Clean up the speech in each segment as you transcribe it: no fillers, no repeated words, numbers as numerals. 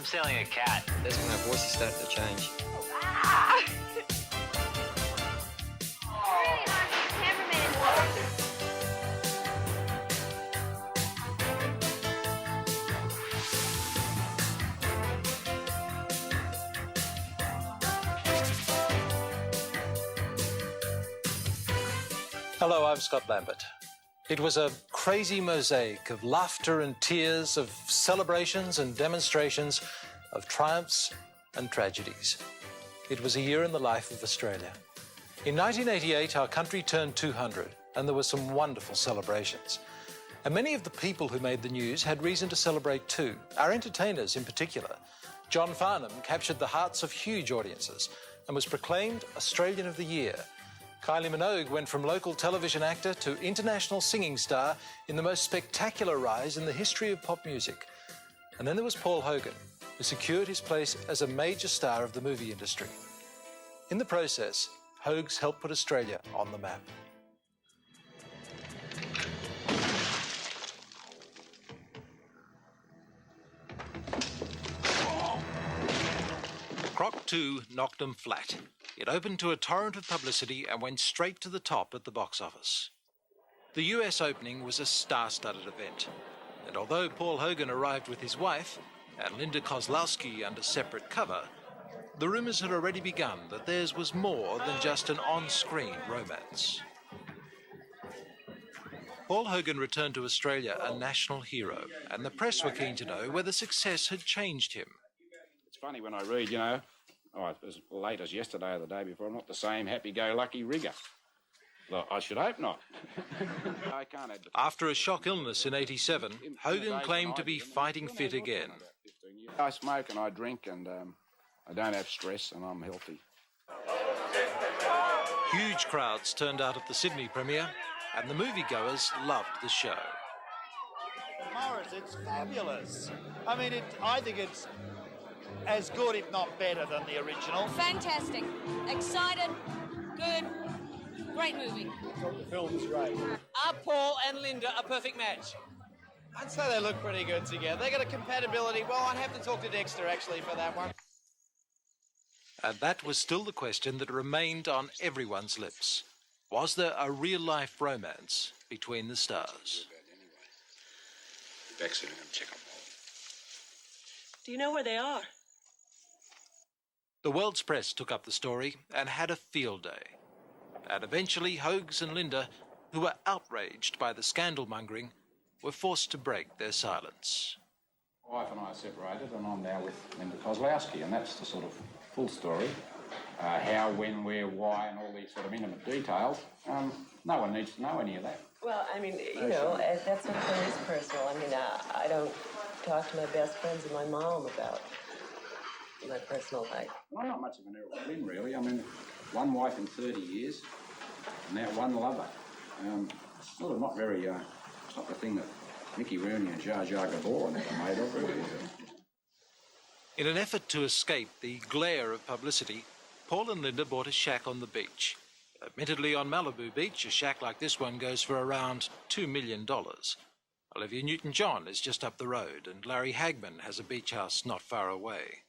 I'm selling a cat. That's when our voices started to change. Ah! Really hard cameraman. Hello, I'm Scott Lambert. It was a crazy mosaic of laughter and tears, of celebrations and demonstrations, of triumphs and tragedies. It was a year in the life of Australia. In 1988, our country turned 200, and there were some wonderful celebrations. And many of the people who made the news had reason to celebrate too, our entertainers in particular. John Farnham captured the hearts of huge audiences and was proclaimed Australian of the Year. Kylie Minogue went from local television actor to international singing star in the most spectacular rise in the history of pop music. And then there was Paul Hogan, who secured his place as a major star of the movie industry. In the process, Hogs helped put Australia on the map. Croc 2 knocked them flat. It opened to a torrent of publicity and went straight to the top at the box office. The US opening was a star-studded event, and although Paul Hogan arrived with his wife and Linda Kozlowski under separate cover, the rumours had already begun that theirs was more than just an on-screen romance. Paul Hogan returned to Australia a national hero, and the press were keen to know whether success had changed him. It's funny when I read, you know, as late as yesterday or the day before, I'm not the same happy-go-lucky rigger. Well, I should hope not. I can't add. After a shock illness in '87, Hogan claimed to be fighting fit again. I smoke and I drink and I don't have stress and I'm healthy. Huge crowds turned out at the Sydney premiere, and the moviegoers loved the show. Morris, it's fabulous. I mean, I think it's as good, if not better, than the original. Fantastic. Excited. Good. Great movie. The film's great. Are Paul and Linda a perfect match? I'd say they look pretty good together. They got a compatibility. Well, I'd have to talk to Dexter, actually, for that one. And that was still the question that remained on everyone's lips. Was there a real-life romance between the stars? Back soon and check on Paul. Do you know where they are? The world's press took up the story and had a field day. And eventually, Hogs and Linda, who were outraged by the scandal-mongering, were forced to break their silence. My wife and I are separated and I'm now with Linda Kozlowski, and that's the sort of full story. How, when, where, why, and all these sort of intimate details. No one needs to know any of that. Well, I mean, you know, that's not very personal. I mean, I don't talk to my best friends and my mom about my personal life. Well, I'm not much of an Errol Flynn, really. I mean, one wife in 30 years, and now one lover. It's sort of not very, it's not the thing that Mickey Rooney and Jar Jar Gabor never made of, really, is it? In an effort to escape the glare of publicity, Paul and Linda bought a shack on the beach. Admittedly, on Malibu Beach, a shack like this one goes for around $2 million. Olivia Newton-John is just up the road, and Larry Hagman has a beach house not far away.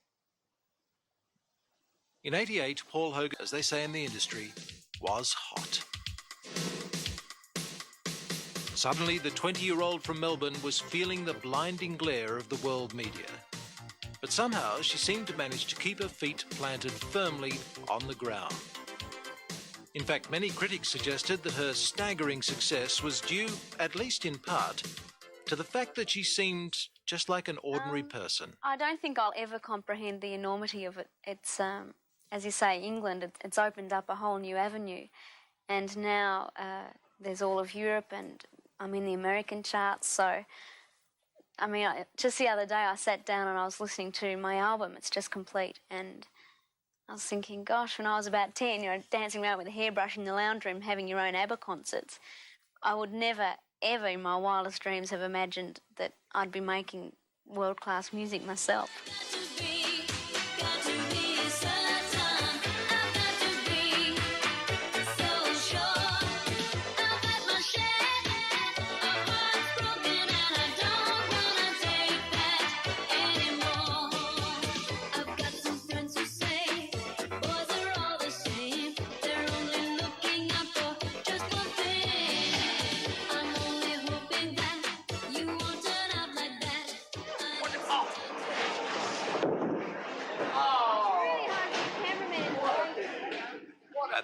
In '88, Paul Hogan, as they say in the industry, was hot. Suddenly, the 20-year-old from Melbourne was feeling the blinding glare of the world media. But somehow, she seemed to manage to keep her feet planted firmly on the ground. In fact, many critics suggested that her staggering success was due, at least in part, to the fact that she seemed just like an ordinary person. I don't think I'll ever comprehend the enormity of it. It's, as you say, England, it's opened up a whole new avenue. And now there's all of Europe, and I'm in the American charts. So, I mean, just the other day I sat down and I was listening to my album, It's Just Complete, and I was thinking, gosh, when I was about 10, you know, dancing around with a hairbrush in the lounge room, having your own ABBA concerts, I would never, ever in my wildest dreams have imagined that I'd be making world-class music myself.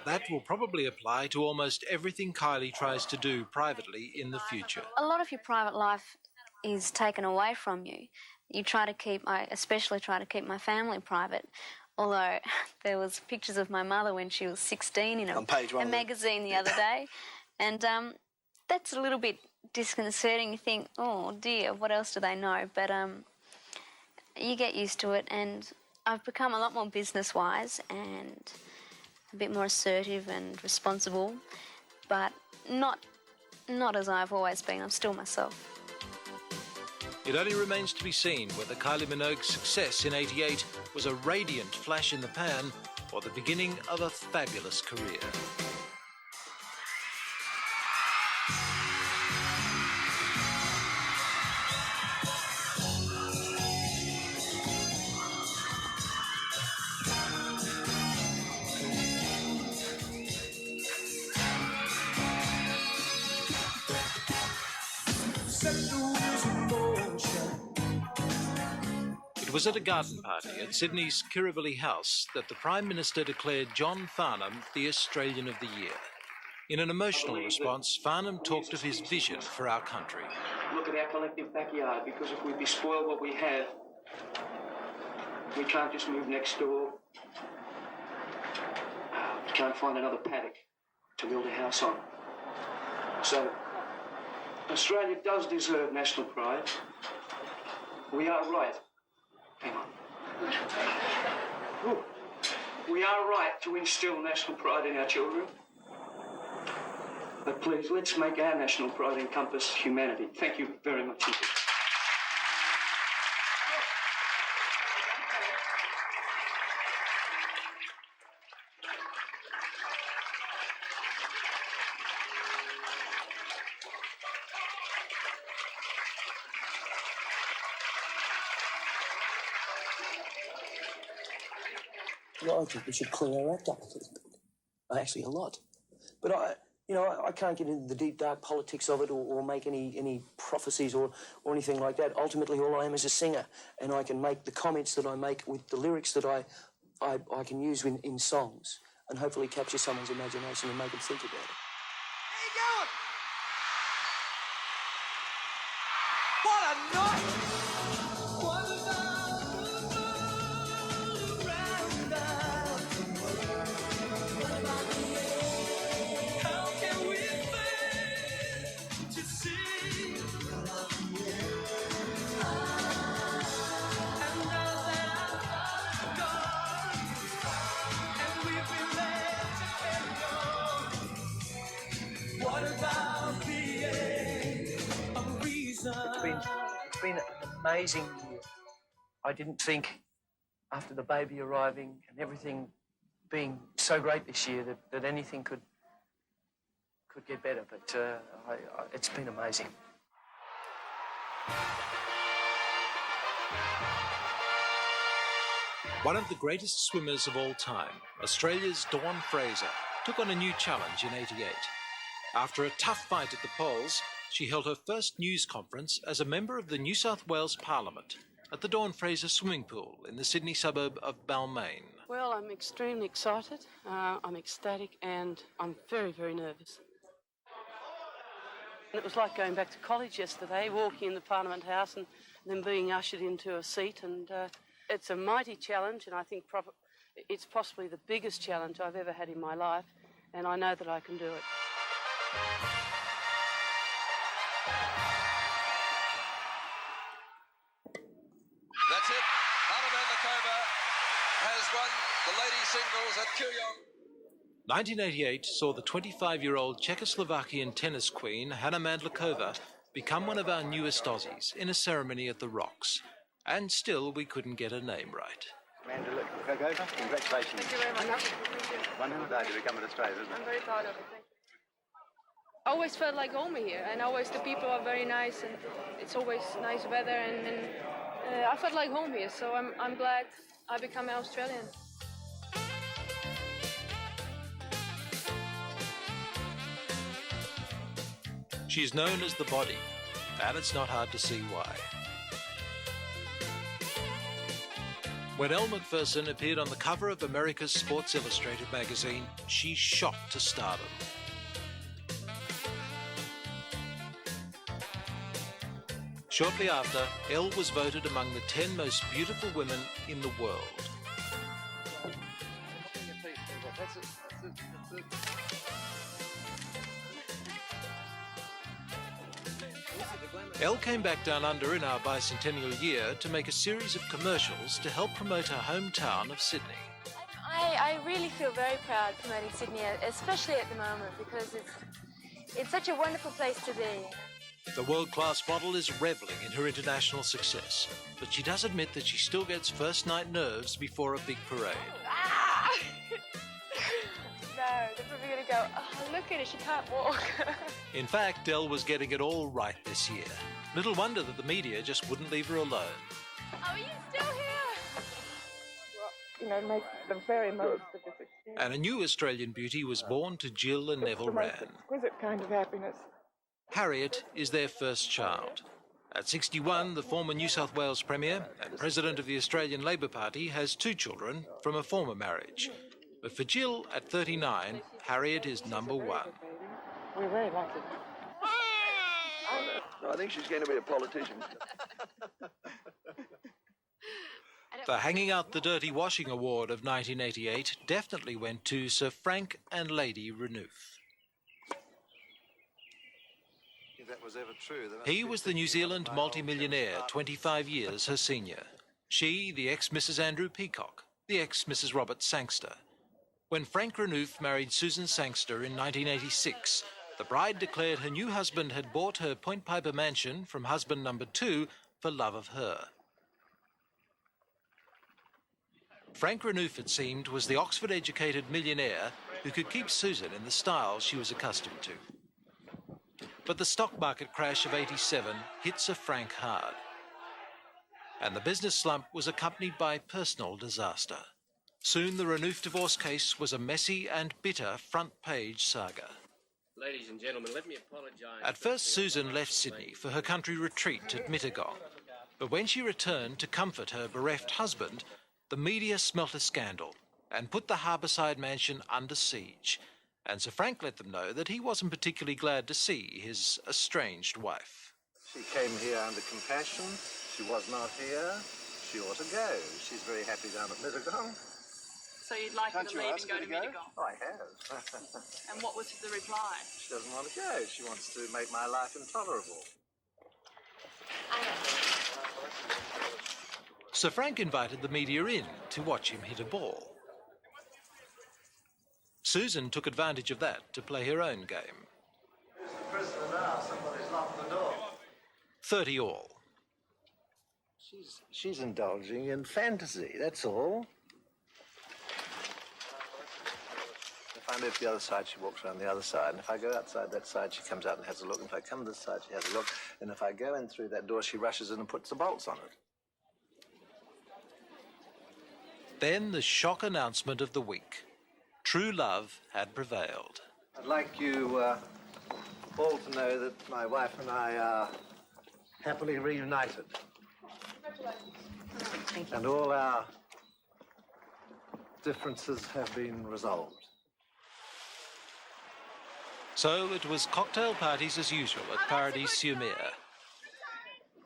And that will probably apply to almost everything Kylie tries to do privately in the future. A lot of your private life is taken away from you. You try to keep, I especially try to keep my family private, although there was pictures of my mother when she was 16 in a magazine the other day, and that's a little bit disconcerting. You think, oh dear, what else do they know? But you get used to it, and I've become a lot more business-wise and a bit more assertive and responsible, but not as I've always been. I'm still myself. It only remains to be seen whether Kylie Minogue's success in '88 was a radiant flash in the pan or the beginning of a fabulous career. It was at a garden party at Sydney's Kirribilli House that the Prime Minister declared John Farnham the Australian of the Year. In an emotional response, Farnham talked of his vision for our country. Look at our collective backyard, because if we spoil what we have, we can't just move next door. We can't find another paddock to build a house on. So, Australia does deserve national pride. We are right. Hang on. Ooh. We are right to instill national pride in our children. But please, let's make our national pride encompass humanity. Thank you very much indeed. Well, I think we should clean our act up a little bit. Actually, a lot. But I can't get into the deep, dark politics of it or make any prophecies or anything like that. Ultimately, all I am is a singer, and I can make the comments that I make with the lyrics that I can use in songs and hopefully capture someone's imagination and make them think about it. How you going? What a night! It's been an amazing year. I didn't think, after the baby arriving and everything being so great this year, that anything could get better. But it's been amazing. One of the greatest swimmers of all time, Australia's Dawn Fraser, took on a new challenge in '88. After a tough fight at the polls, she held her first news conference as a member of the New South Wales Parliament at the Dawn Fraser swimming pool in the Sydney suburb of Balmain. Well, I'm extremely excited, I'm ecstatic, and I'm very, very nervous. It was like going back to college yesterday, walking in the Parliament House and then being ushered into a seat, and it's a mighty challenge, and I think it's possibly the biggest challenge I've ever had in my life, and I know that I can do it. That's it. Hannah Mandlikova has won the ladies singles at Kooyong. 1988 saw the 25-year-old Czechoslovakian tennis queen Hannah Mandlikova become one of our newest Aussies in a ceremony at the Rocks. And still we couldn't get her name right. Mandlikova, congratulations. Thank you very much. Thank you. One hell of a day to become an Australian, isn't it? I'm very proud of it. Thank you. I always felt like home here, and always the people are very nice, and it's always nice weather, and I felt like home here, so I'm glad I become an Australian. She's known as the Body, and it's not hard to see why. When Elle Macpherson appeared on the cover of America's Sports Illustrated magazine, she shot to stardom. Shortly after, Elle was voted among the 10 most beautiful women in the world. Elle came back down under in our bicentennial year to make a series of commercials to help promote her hometown of Sydney. I really feel very proud promoting Sydney, especially at the moment, because it's such a wonderful place to be. The world-class model is revelling in her international success, but she does admit that she still gets first-night nerves before a big parade. Ah! No, they're probably going to go, oh, look at her, she can't walk. In fact, Elle was getting it all right this year. Little wonder that the media just wouldn't leave her alone. Oh, are you still here? You know, make the very most of this experience. And a new Australian beauty was born to Jill and Neville Wran. Exquisite kind of happiness. Harriet is their first child. At 61, the former New South Wales Premier and President of the Australian Labor Party has 2 children from a former marriage. But for Jill, at 39, Harriet is number 1. We're very lucky. I think she's going to be a politician. The Hanging Out the Dirty Washing Award of 1988 definitely went to Sir Frank and Lady Renouf. If that was ever true, He was the New Zealand multimillionaire, 25 years her senior. She, the ex-Mrs. Andrew Peacock, the ex-Mrs. Robert Sangster. When Frank Renouf married Susan Sangster in 1986, the bride declared her new husband had bought her Point Piper mansion from husband number 2 for love of her. Frank Renouf, it seemed, was the Oxford-educated millionaire who could keep Susan in the style she was accustomed to. But the stock market crash of '87 hit Sir Frank hard. And the business slump was accompanied by personal disaster. Soon the Renouf divorce case was a messy and bitter front-page saga. Ladies and gentlemen, let me apologise. At first, Susan left Sydney for her country retreat at Mittagong. But when she returned to comfort her bereft husband, the media smelt a scandal and put the harbourside mansion under siege. And Sir Frank let them know that he wasn't particularly glad to see his estranged wife. She came here under compassion. She was not here. She ought to go. She's very happy down at Mittagong. So you'd like her to leave and go to Mittagong? Oh, I have. And what was the reply? She doesn't want to go. She wants to make my life intolerable. Sir Frank invited the media in to watch him hit a ball. Susan took advantage of that to play her own game. Who's the prisoner now? Somebody's locked the door. 30 all. She's indulging in fantasy, that's all. If I move to the other side, she walks around the other side. And if I go outside that side, she comes out and has a look. And if I come to this side, she has a look. And if I go in through that door, she rushes in and puts the bolts on it. Then the shock announcement of the week. True love had prevailed. I'd like you all to know that my wife and I are happily reunited. Thank you. And all our differences have been resolved. So it was cocktail parties as usual at Paradis-sur-Mer.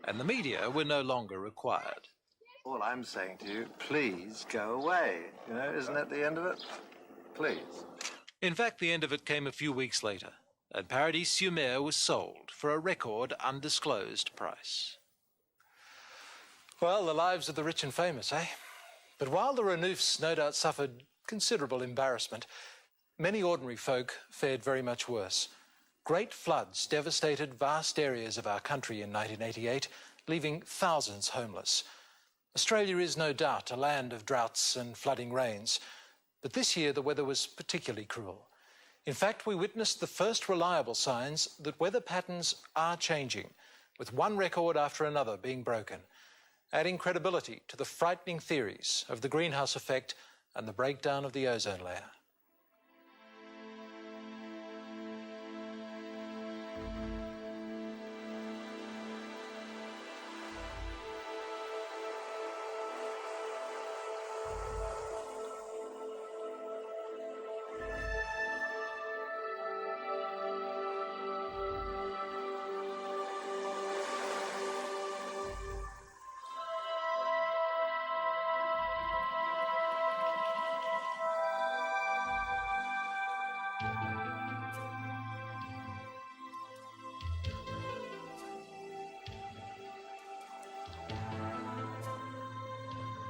And the media were no longer required. All I'm saying to you, please go away. You know, isn't that the end of it? Please. In fact, the end of it came a few weeks later, and Paradis-sur-Mer was sold for a record undisclosed price. Well, the lives of the rich and famous, eh? But while the Renoufs no doubt suffered considerable embarrassment, many ordinary folk fared very much worse. Great floods devastated vast areas of our country in 1988, leaving thousands homeless. Australia is no doubt a land of droughts and flooding rains, but this year the weather was particularly cruel. In fact, we witnessed the first reliable signs that weather patterns are changing, with one record after another being broken, adding credibility to the frightening theories of the greenhouse effect and the breakdown of the ozone layer.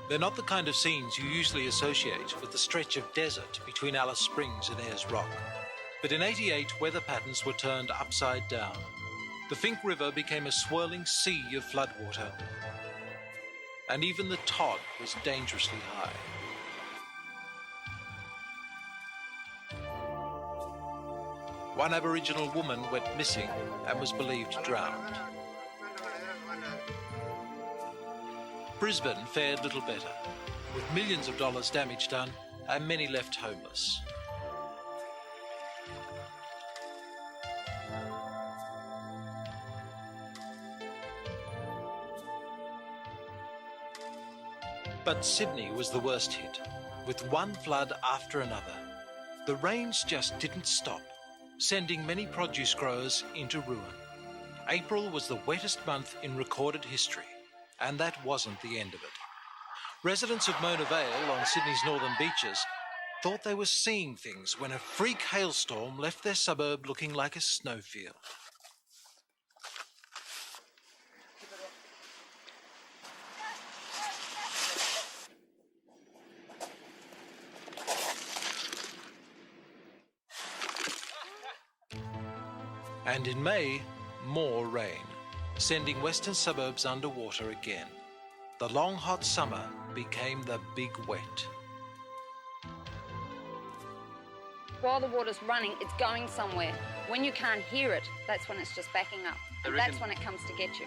They're not the kind of scenes you usually associate with the stretch of desert between Alice Springs and Ayers Rock. But in '88, weather patterns were turned upside down. The Fink River became a swirling sea of floodwater. And even the Todd was dangerously high. One Aboriginal woman went missing and was believed drowned. Brisbane fared little better, with millions of dollars damage done and many left homeless. But Sydney was the worst hit, with one flood after another. The rains just didn't stop, sending many produce growers into ruin. April was the wettest month in recorded history, and that wasn't the end of it. Residents of Mona Vale on Sydney's northern beaches thought they were seeing things when a freak hailstorm left their suburb looking like a snowfield. And in May, more rain, sending western suburbs underwater again. The long hot summer became the big wet. While the water's running, it's going somewhere. When you can't hear it, that's when it's just backing up. And that's when it comes to get you.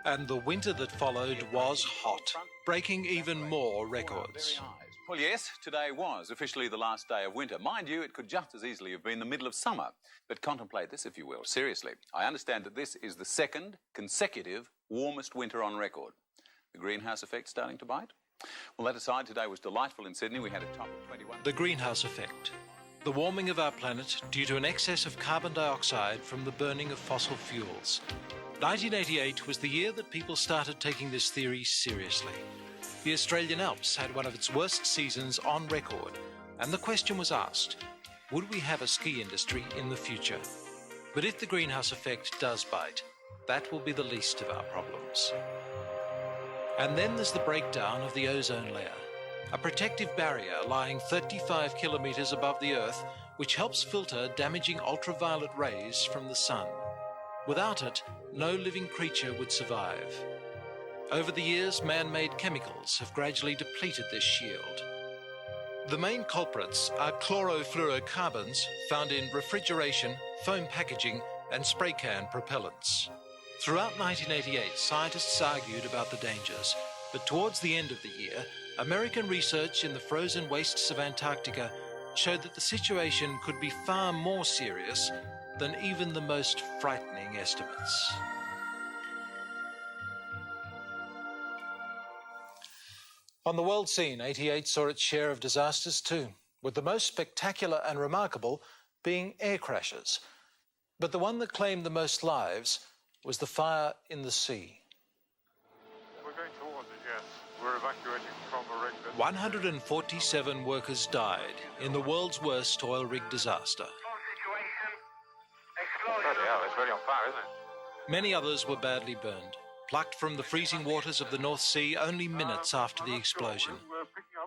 And the winter that followed was hot, breaking even more records. Well, yes, today was officially the last day of winter. Mind you, it could just as easily have been the middle of summer. But contemplate this, if you will. Seriously, I understand that this is the second consecutive warmest winter on record. The greenhouse effect starting to bite? Well, that aside, today was delightful in Sydney. We had a top of 21. The greenhouse effect. The warming of our planet due to an excess of carbon dioxide from the burning of fossil fuels. 1988 was the year that people started taking this theory seriously. The Australian Alps had one of its worst seasons on record, and the question was asked, would we have a ski industry in the future? But if the greenhouse effect does bite, that will be the least of our problems. And then there's the breakdown of the ozone layer, a protective barrier lying 35 kilometres above the Earth, which helps filter damaging ultraviolet rays from the sun. Without it, no living creature would survive. Over the years, man-made chemicals have gradually depleted this shield. The main culprits are chlorofluorocarbons found in refrigeration, foam packaging, and spray can propellants. Throughout 1988, scientists argued about the dangers, but towards the end of the year, American research in the frozen wastes of Antarctica showed that the situation could be far more serious than even the most frightening estimates. On the world scene, '88 saw its share of disasters too, with the most spectacular and remarkable being air crashes. But the one that claimed the most lives was the fire in the sea. We're going towards it, yes. We're evacuating from a rig that... 147 workers died in the world's worst oil rig disaster. Yeah, it's very on fire, isn't it? Many others were badly burned, plucked from the freezing waters of the North Sea only minutes after the explosion.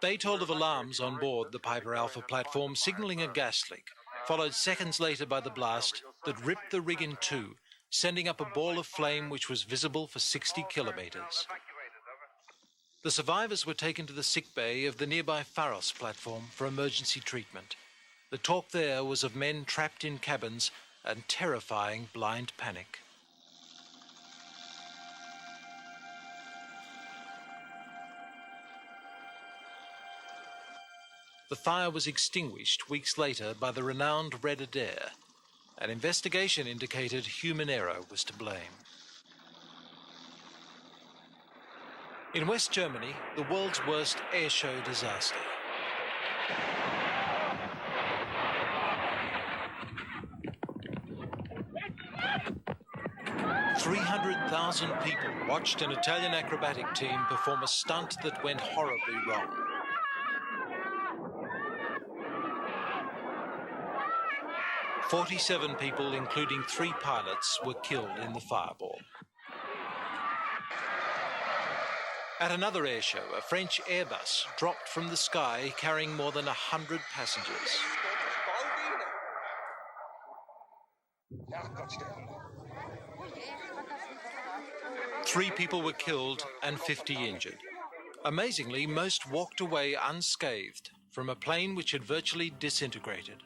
They told of alarms on board the Piper Alpha platform signalling a gas leak, followed seconds later by the blast that ripped the rig in two, sending up a ball of flame which was visible for 60 kilometres. The survivors were taken to the sick bay of the nearby Pharos platform for emergency treatment. The talk there was of men trapped in cabins and terrifying blind panic. The fire was extinguished weeks later by the renowned Red Adair. An investigation indicated human error was to blame. In West Germany, the world's worst airshow disaster. "300,000 people watched an Italian acrobatic team perform a stunt that went horribly wrong. "47 people, including 3 pilots, were killed in the fireball. At another air show, a French Airbus dropped from the sky carrying more than 100 passengers. 3 people were killed and 50 injured. Amazingly, most walked away unscathed from a plane which had virtually disintegrated.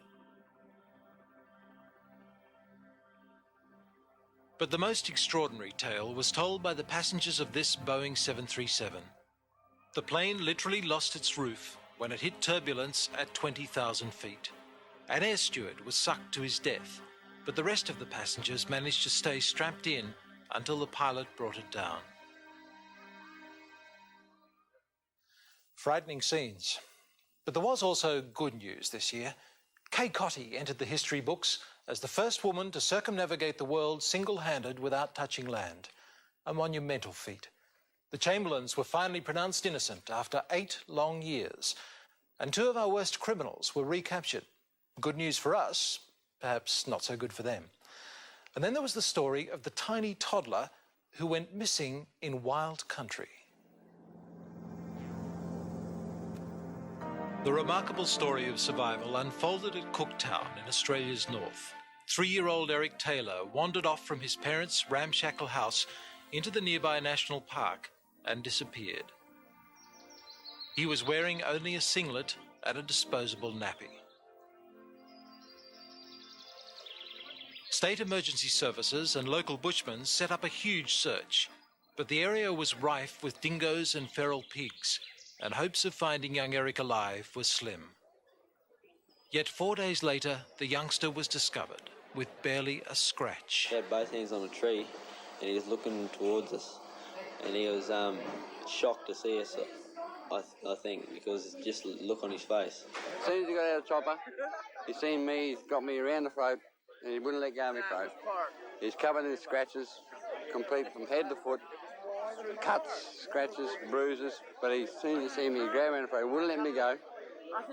But the most extraordinary tale was told by the passengers of this Boeing 737. The plane literally lost its roof when it hit turbulence at 20,000 feet. An air steward was sucked to his death, but the rest of the passengers managed to stay strapped in until the pilot brought it down. Frightening scenes. But there was also good news this year. Kay Cotty entered the history books as the first woman to circumnavigate the world single-handed without touching land. A monumental feat. The Chamberlains were finally pronounced innocent after 8 long years, and 2 of our worst criminals were recaptured. Good news for us, perhaps not so good for them. And then there was the story of the tiny toddler who went missing in wild country. The remarkable story of survival unfolded at Cooktown in Australia's north. 3-year-old Eric Taylor wandered off from his parents' ramshackle house into the nearby national park and disappeared. He was wearing only a singlet and a disposable nappy. State emergency services and local bushmen set up a huge search, but the area was rife with dingoes and feral pigs, and hopes of finding young Eric alive was slim. Yet 4 days later, the youngster was discovered with barely a scratch. He had both hands on a tree and he was looking towards us, and he was shocked to see us, I think, because just the look on his face. As soon as he got out of the chopper, he seen me, he's got me around the throat and he wouldn't let go of my throat. He's covered in scratches, complete from head to foot. Cuts, scratches, bruises, but as soon as he seen me, he grabbed me and he wouldn't let me go.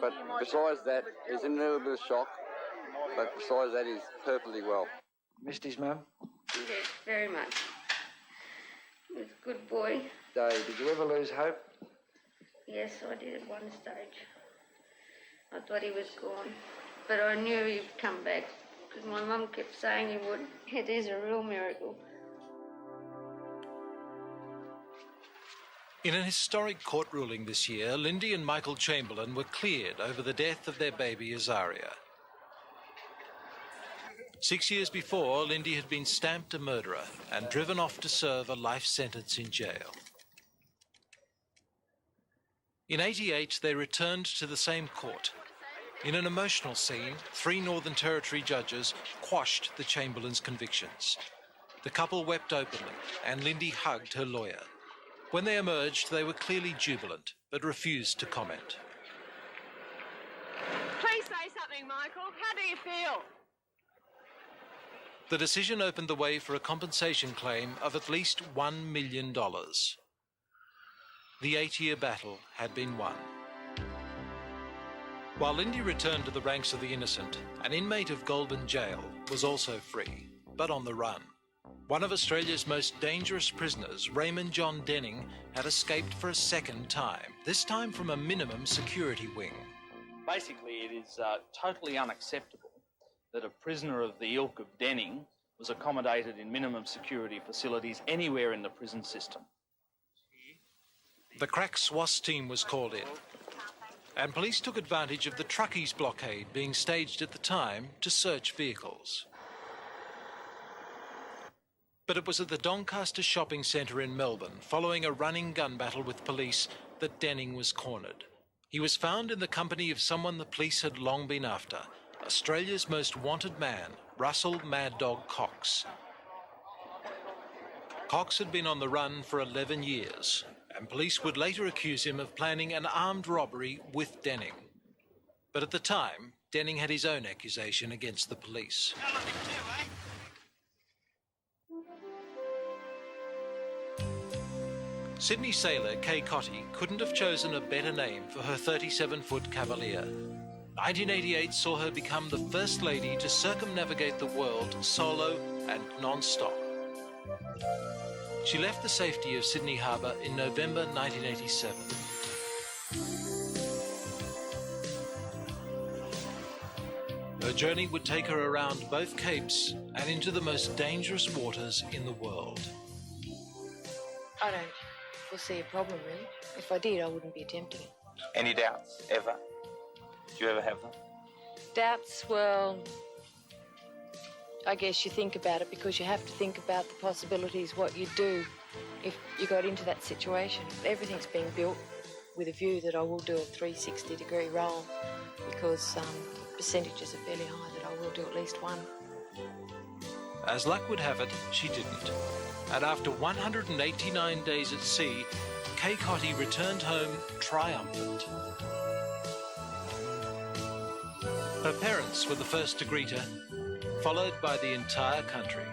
But besides that, he's in a little bit of shock, but besides that, he's perfectly well. Missed his mum? Yes, very much. He was a good boy. Dave, did you ever lose hope? Yes, I did at one stage. I thought he was gone, but I knew he'd come back because my mum kept saying he would. It is a real miracle. In an historic court ruling this year, Lindy and Michael Chamberlain were cleared over the death of their baby Azaria. 6 years before, Lindy had been stamped a murderer and driven off to serve a life sentence in jail. In '88, they returned to the same court. In an emotional scene, 3 Northern Territory judges quashed the Chamberlains' convictions. The couple wept openly, and Lindy hugged her lawyer. When they emerged, they were clearly jubilant, but refused to comment. Please say something, Michael. How do you feel? The decision opened the way for a compensation claim of at least $1 million. The 8-year battle had been won. While Lindy returned to the ranks of the innocent, an inmate of Goulburn Jail was also free, but on the run. One of Australia's most dangerous prisoners, Raymond John Denning, had escaped for a second time, this time from a minimum security wing. Basically, it is totally unacceptable that a prisoner of the ilk of Denning was accommodated in minimum security facilities anywhere in the prison system. The crack SWAT team was called in, and police took advantage of the truckies blockade being staged at the time to search vehicles. But it was at the Doncaster shopping centre in Melbourne, following a running gun battle with police, that Denning was cornered. He was found in the company of someone the police had long been after, Australia's most wanted man, Russell Mad Dog Cox. Cox had been on the run for 11 years, and police would later accuse him of planning an armed robbery with Denning. But at the time, Denning had his own accusation against the police. Sydney sailor Kay Cotty couldn't have chosen a better name for her 37-foot Cavalier. 1988 saw her become the first lady to circumnavigate the world solo and non-stop. she left the safety of Sydney Harbour in November 1987. Her journey would take her around both capes and into the most dangerous waters in the world. I don't foresee a problem, really. If I did, I wouldn't be attempting it. Any doubts, ever? Do you ever have them? Doubts, well, I guess you think about it because you have to think about the possibilities, what you'd do if you got into that situation. Everything's being built with a view that I will do a 360-degree roll because percentages are fairly high that I will do at least one. As luck would have it, she didn't. And after 189 days at sea, Kay Cotty returned home triumphant. Her parents were the first to greet her, followed by the entire country.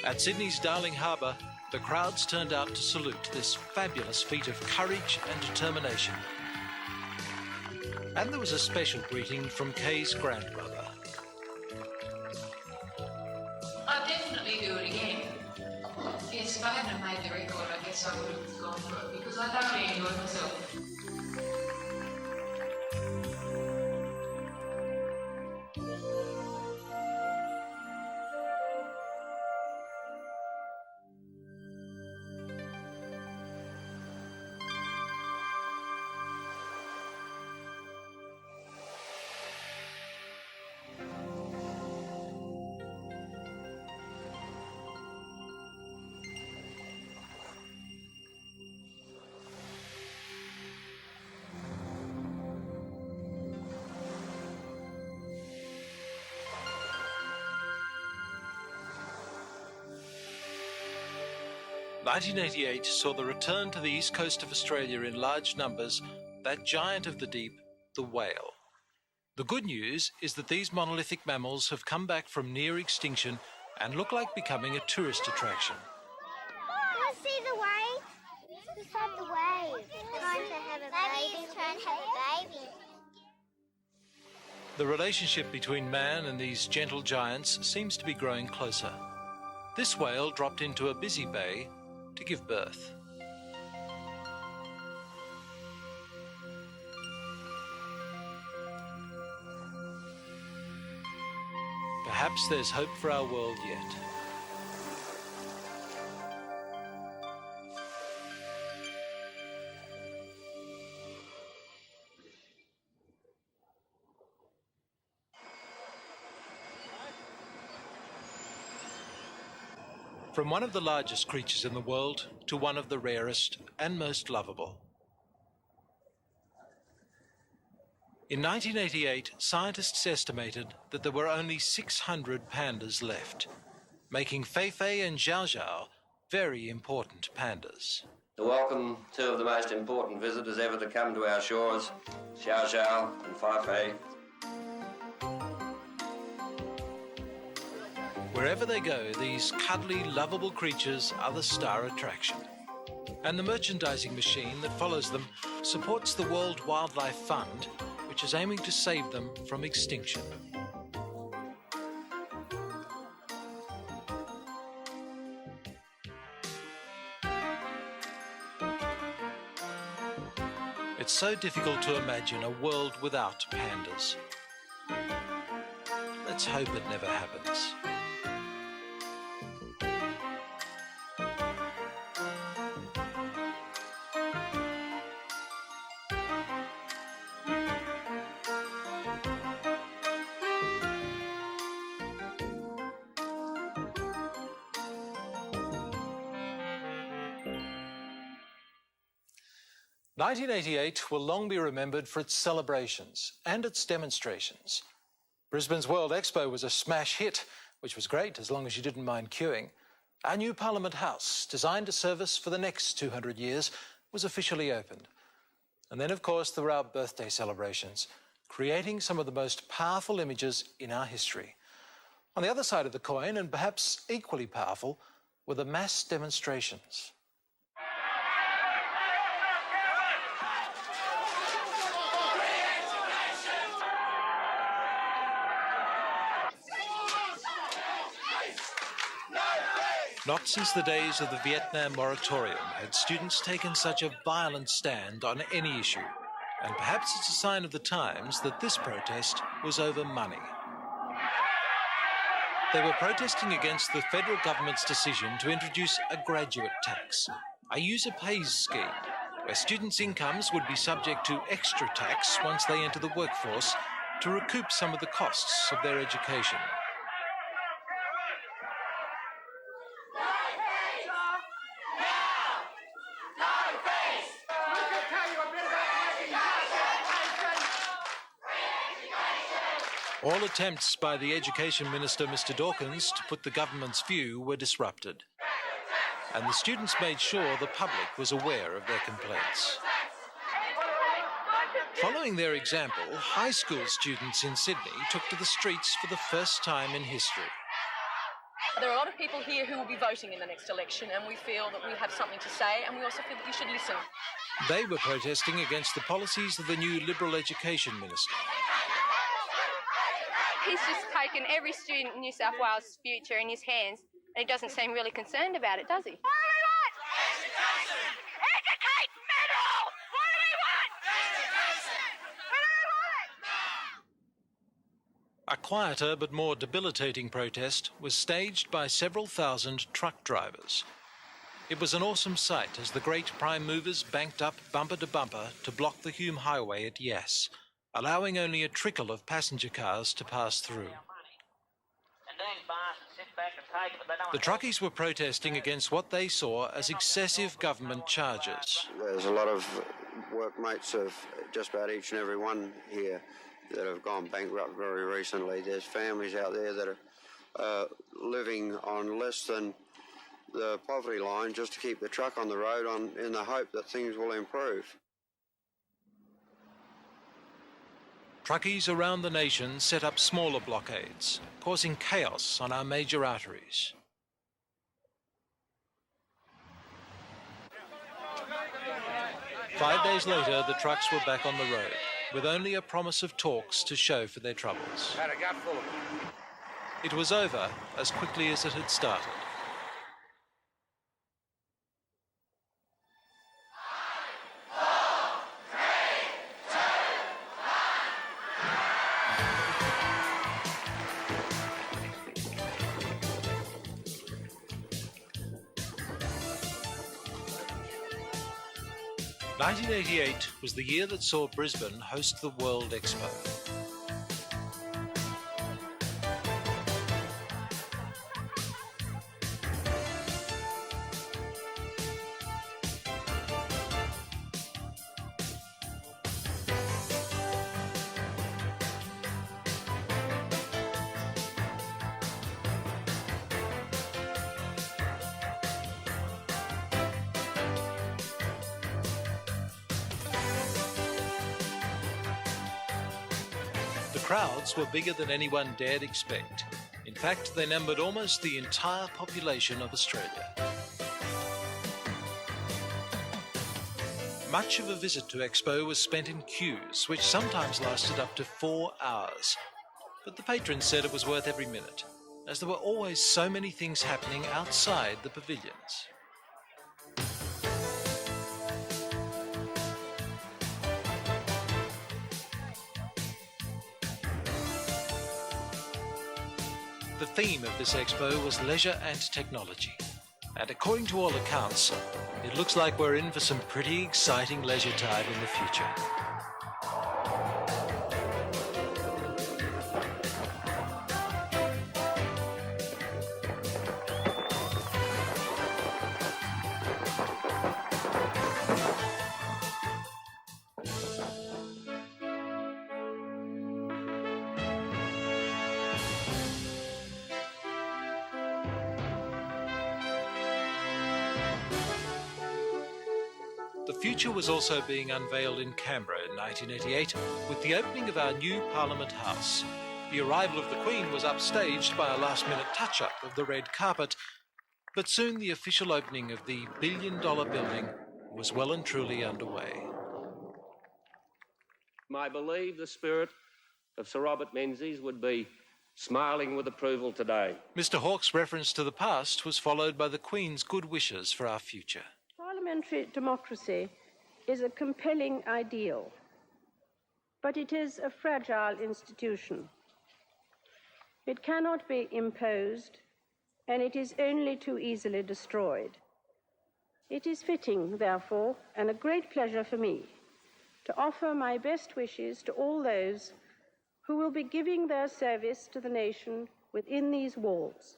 At Sydney's Darling Harbour, the crowds turned out to salute this fabulous feat of courage and determination. And there was a special greeting from Kay's grandmother. I'd definitely do it again. Yes, if I hadn't made the record, I guess I would have gone for it because I thoroughly enjoyed myself. (1988) saw the return to the east coast of Australia in large numbers, that giant of the deep, the whale. The good news is that these monolithic mammals have come back from near extinction and look like becoming a tourist attraction. Let's see the wave. Let's have the wave. Trying to have a baby. Trying to have a baby. The relationship between man and these gentle giants seems to be growing closer. This whale dropped into a busy bay to give birth. Perhaps there's hope for our world yet. From one of the largest creatures in the world to one of the rarest and most lovable. In 1988, scientists estimated that there were only 600 pandas left, making Feifei and Zhao Zhao very important pandas. To welcome two of the most important visitors ever to come to our shores, Zhao Zhao and Feifei. Wherever they go, these cuddly, lovable creatures are the star attraction. And the merchandising machine that follows them supports the World Wildlife Fund, which is aiming to save them from extinction. It's so difficult to imagine a world without pandas. Let's hope it never happens. (1988) will long be remembered for its celebrations and its demonstrations. Brisbane's World Expo was a smash hit, which was great as long as you didn't mind queuing. Our new Parliament House, designed to serve us for the next 200 years, was officially opened. And then, of course, there were our birthday celebrations, creating some of the most powerful images in our history. On the other side of the coin, and perhaps equally powerful, were the mass demonstrations. Not since the days of the Vietnam moratorium had students taken such a violent stand on any issue. And perhaps it's a sign of the times that this protest was over money. They were protesting against the federal government's decision to introduce a graduate tax, a user pays scheme, where students' incomes would be subject to extra tax once they enter the workforce to recoup some of the costs of their education. All attempts by the Education Minister, Mr. Dawkins, to put the government's view were disrupted. And the students made sure the public was aware of their complaints. Following their example, high school students in Sydney took to the streets for the first time in history. There are a lot of people here who will be voting in the next election, and we feel that we have something to say, and we also feel that you should listen. They were protesting against the policies of the new Liberal Education Minister. He's just taken every student in New South Wales' future in his hands, and he doesn't seem really concerned about it, does he? What do we want? Education! Educate Middle! What do we want? Education! What do we want? A quieter but more debilitating protest was staged by several thousand truck drivers. It was an awesome sight as the great prime movers banked up bumper to bumper to block the Hume Highway at Yass, allowing only a trickle of passenger cars to pass through. The truckies were protesting against what they saw as excessive government charges. There's a lot of workmates of just about each and every one here that have gone bankrupt very recently. There's families out there that are living on less than the poverty line just to keep the truck on the road in the hope that things will improve. Truckies around the nation set up smaller blockades, causing chaos on our major arteries. Five days later, the trucks were back on the road, with only a promise of talks to show for their troubles. It was over as quickly as it had started. '88 was the year that saw Brisbane host the World Expo. The crowds were bigger than anyone dared expect. In fact, they numbered almost the entire population of Australia. Much of a visit to Expo was spent in queues, which sometimes lasted up to 4 hours. But the patrons said it was worth every minute, as there were always so many things happening outside the pavilions. The theme of this expo was leisure and technology. And according to all accounts, it looks like we're in for some pretty exciting leisure time in the future. The future was also being unveiled in Canberra in 1988 with the opening of our new Parliament House. The arrival of the Queen was upstaged by a last-minute touch-up of the red carpet, but soon the official opening of the billion-dollar building was well and truly underway. I believe the spirit of Sir Robert Menzies would be smiling with approval today. Mr. Hawke's reference to the past was followed by the Queen's good wishes for our future. Parliamentary democracy is a compelling ideal, but it is a fragile institution. It cannot be imposed, and it is only too easily destroyed. It is fitting, therefore, and a great pleasure for me, to offer my best wishes to all those who will be giving their service to the nation within these walls,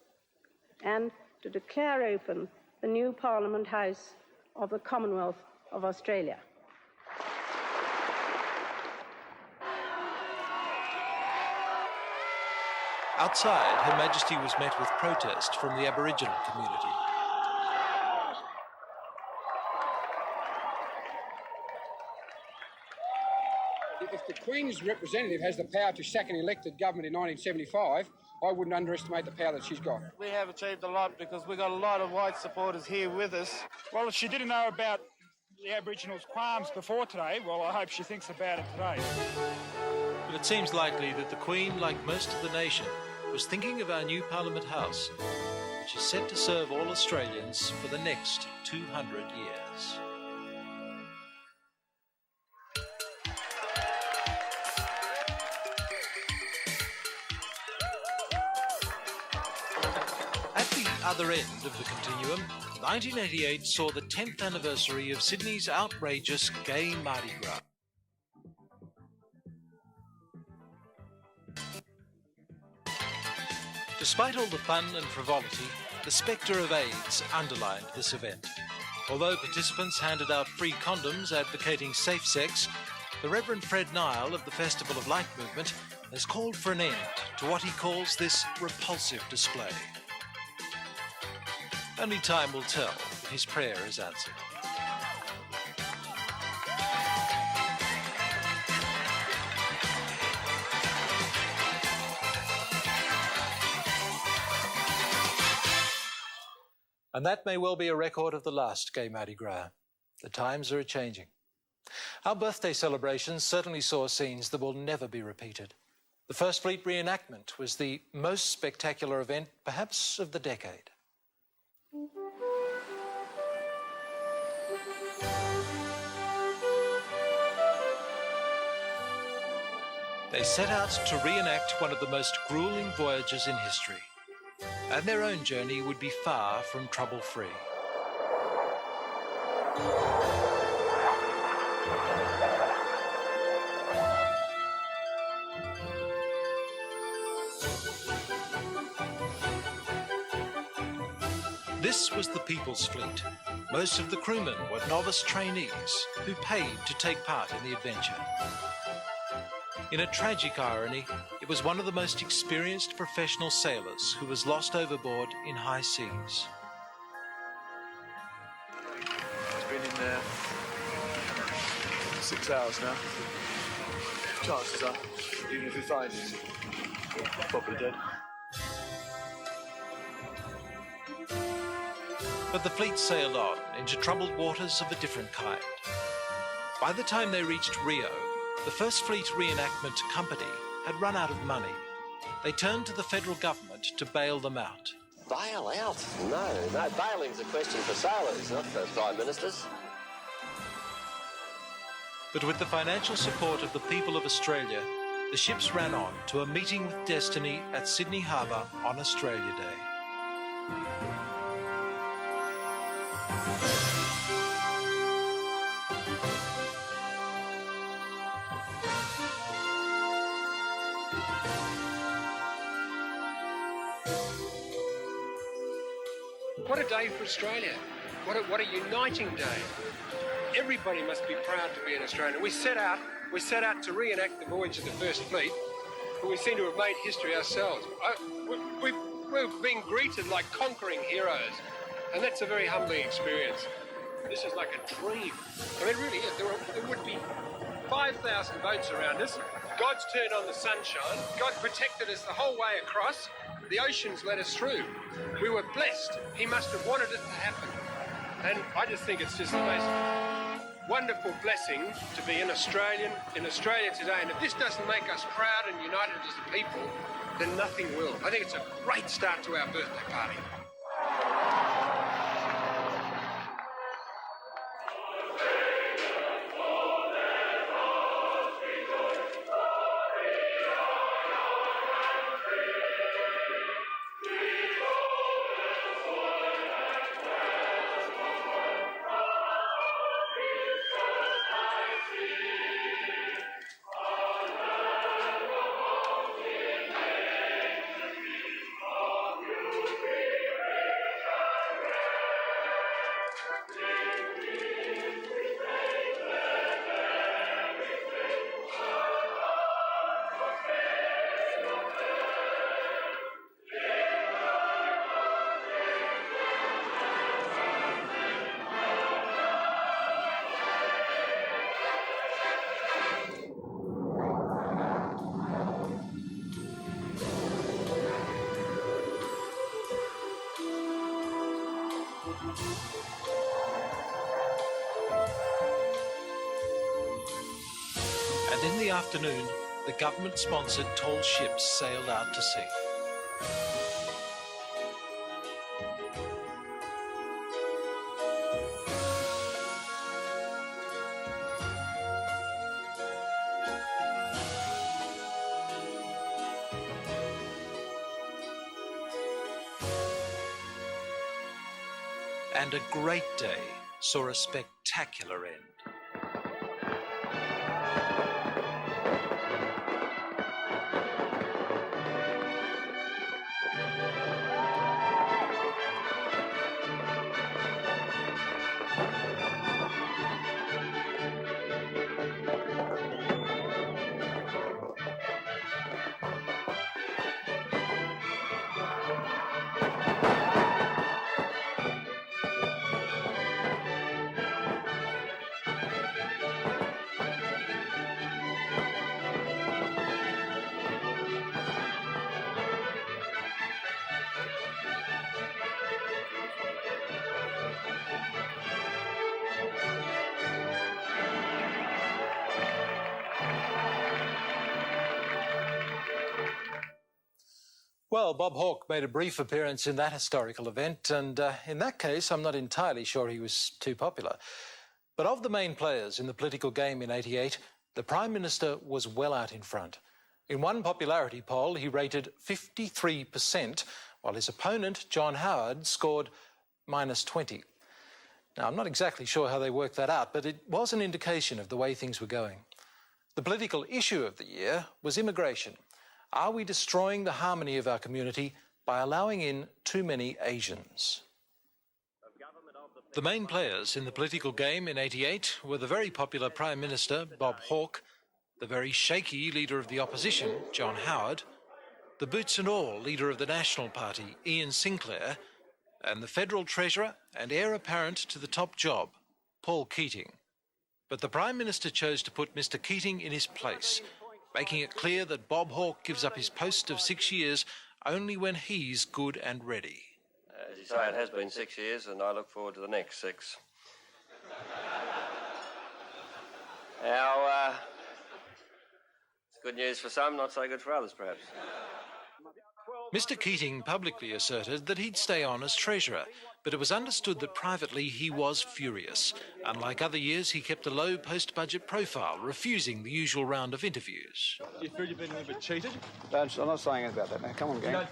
and to declare open the new Parliament House of the Commonwealth of Australia. Outside, Her Majesty was met with protest from the Aboriginal community. If the Queen's representative has the power to sack an elected government in 1975, I wouldn't underestimate the power that she's got. We have achieved a lot because we've got a lot of white supporters here with us. Well, if she didn't know about the Aboriginals' qualms before today, well, I hope she thinks about it today. But it seems likely that the Queen, like most of the nation, was thinking of our new Parliament House, which is set to serve all Australians for the next 200 years. At the other end of the continuum, 1988 saw the 10th anniversary of Sydney's outrageous gay Mardi Gras. Despite all the fun and frivolity, the spectre of AIDS underlined this event. Although participants handed out free condoms advocating safe sex, the Reverend Fred Nile of the Festival of Light movement has called for an end to what he calls this repulsive display. Only time will tell if his prayer is answered. And that may well be a record of the last gay Mardi Gras. The times are a-changing. Our birthday celebrations certainly saw scenes that will never be repeated. The First Fleet reenactment was the most spectacular event, perhaps, of the decade. They set out to reenact one of the most grueling voyages in history. And their own journey would be far from trouble-free. This was the People's Fleet. Most of the crewmen were novice trainees who paid to take part in the adventure. In a tragic irony, it was one of the most experienced professional sailors who was lost overboard in high seas. It's been in there 6 hours now. Chances are, even if we find it, probably dead. But the fleet sailed on into troubled waters of a different kind. By the time they reached Rio, the First Fleet Reenactment Company had run out of money. They turned to the federal government to bail them out. Bail out? No, bailing's a question for sailors, not for prime ministers. But with the financial support of the people of Australia, the ships ran on to a meeting with destiny at Sydney Harbour on Australia Day. What a day for Australia. What a uniting day. Everybody must be proud to be an Australian. We set out to reenact the voyage of the First Fleet, but we seem to have made history ourselves. We've been greeted like conquering heroes, and that's a very humbling experience. This is like a dream. I mean, it really is. There would be 5,000 boats around us. God's turned on the sunshine. God protected us the whole way across. The oceans let us through. We were blessed. He must have wanted it to happen. And I just think it's just the most wonderful blessing to be an Australian in Australia today. And if this doesn't make us proud and united as a people, then nothing will. I think it's a great start to our birthday party. And in the afternoon, the government-sponsored tall ships sailed out to sea. And a great day saw a spectacular end. Well, Bob Hawke made a brief appearance in that historical event, and in that case, I'm not entirely sure he was too popular. But of the main players in the political game in '88, the Prime Minister was well out in front. In one popularity poll, he rated 53%, while his opponent, John Howard, scored -20. Now, I'm not exactly sure how they worked that out, but it was an indication of the way things were going. The political issue of the year was immigration. Are we destroying the harmony of our community by allowing in too many Asians? The main players in the political game in '88 were the very popular Prime Minister, Bob Hawke, the very shaky leader of the opposition, John Howard, the boots and all leader of the National Party, Ian Sinclair, and the Federal Treasurer and heir apparent to the top job, Paul Keating. But the Prime Minister chose to put Mr. Keating in his place, making it clear that Bob Hawke gives up his post of 6 years only when he's good and ready. As you say, it has been 6 years, and I look forward to the next 6. Now, it's good news for some, not so good for others, perhaps. Mr. Keating publicly asserted that he'd stay on as Treasurer, but it was understood that privately he was furious. Unlike other years, he kept a low post-budget profile, refusing the usual round of interviews. Do you feel you've been a little bit cheated? I'm not saying anything about that now. Come on, gang.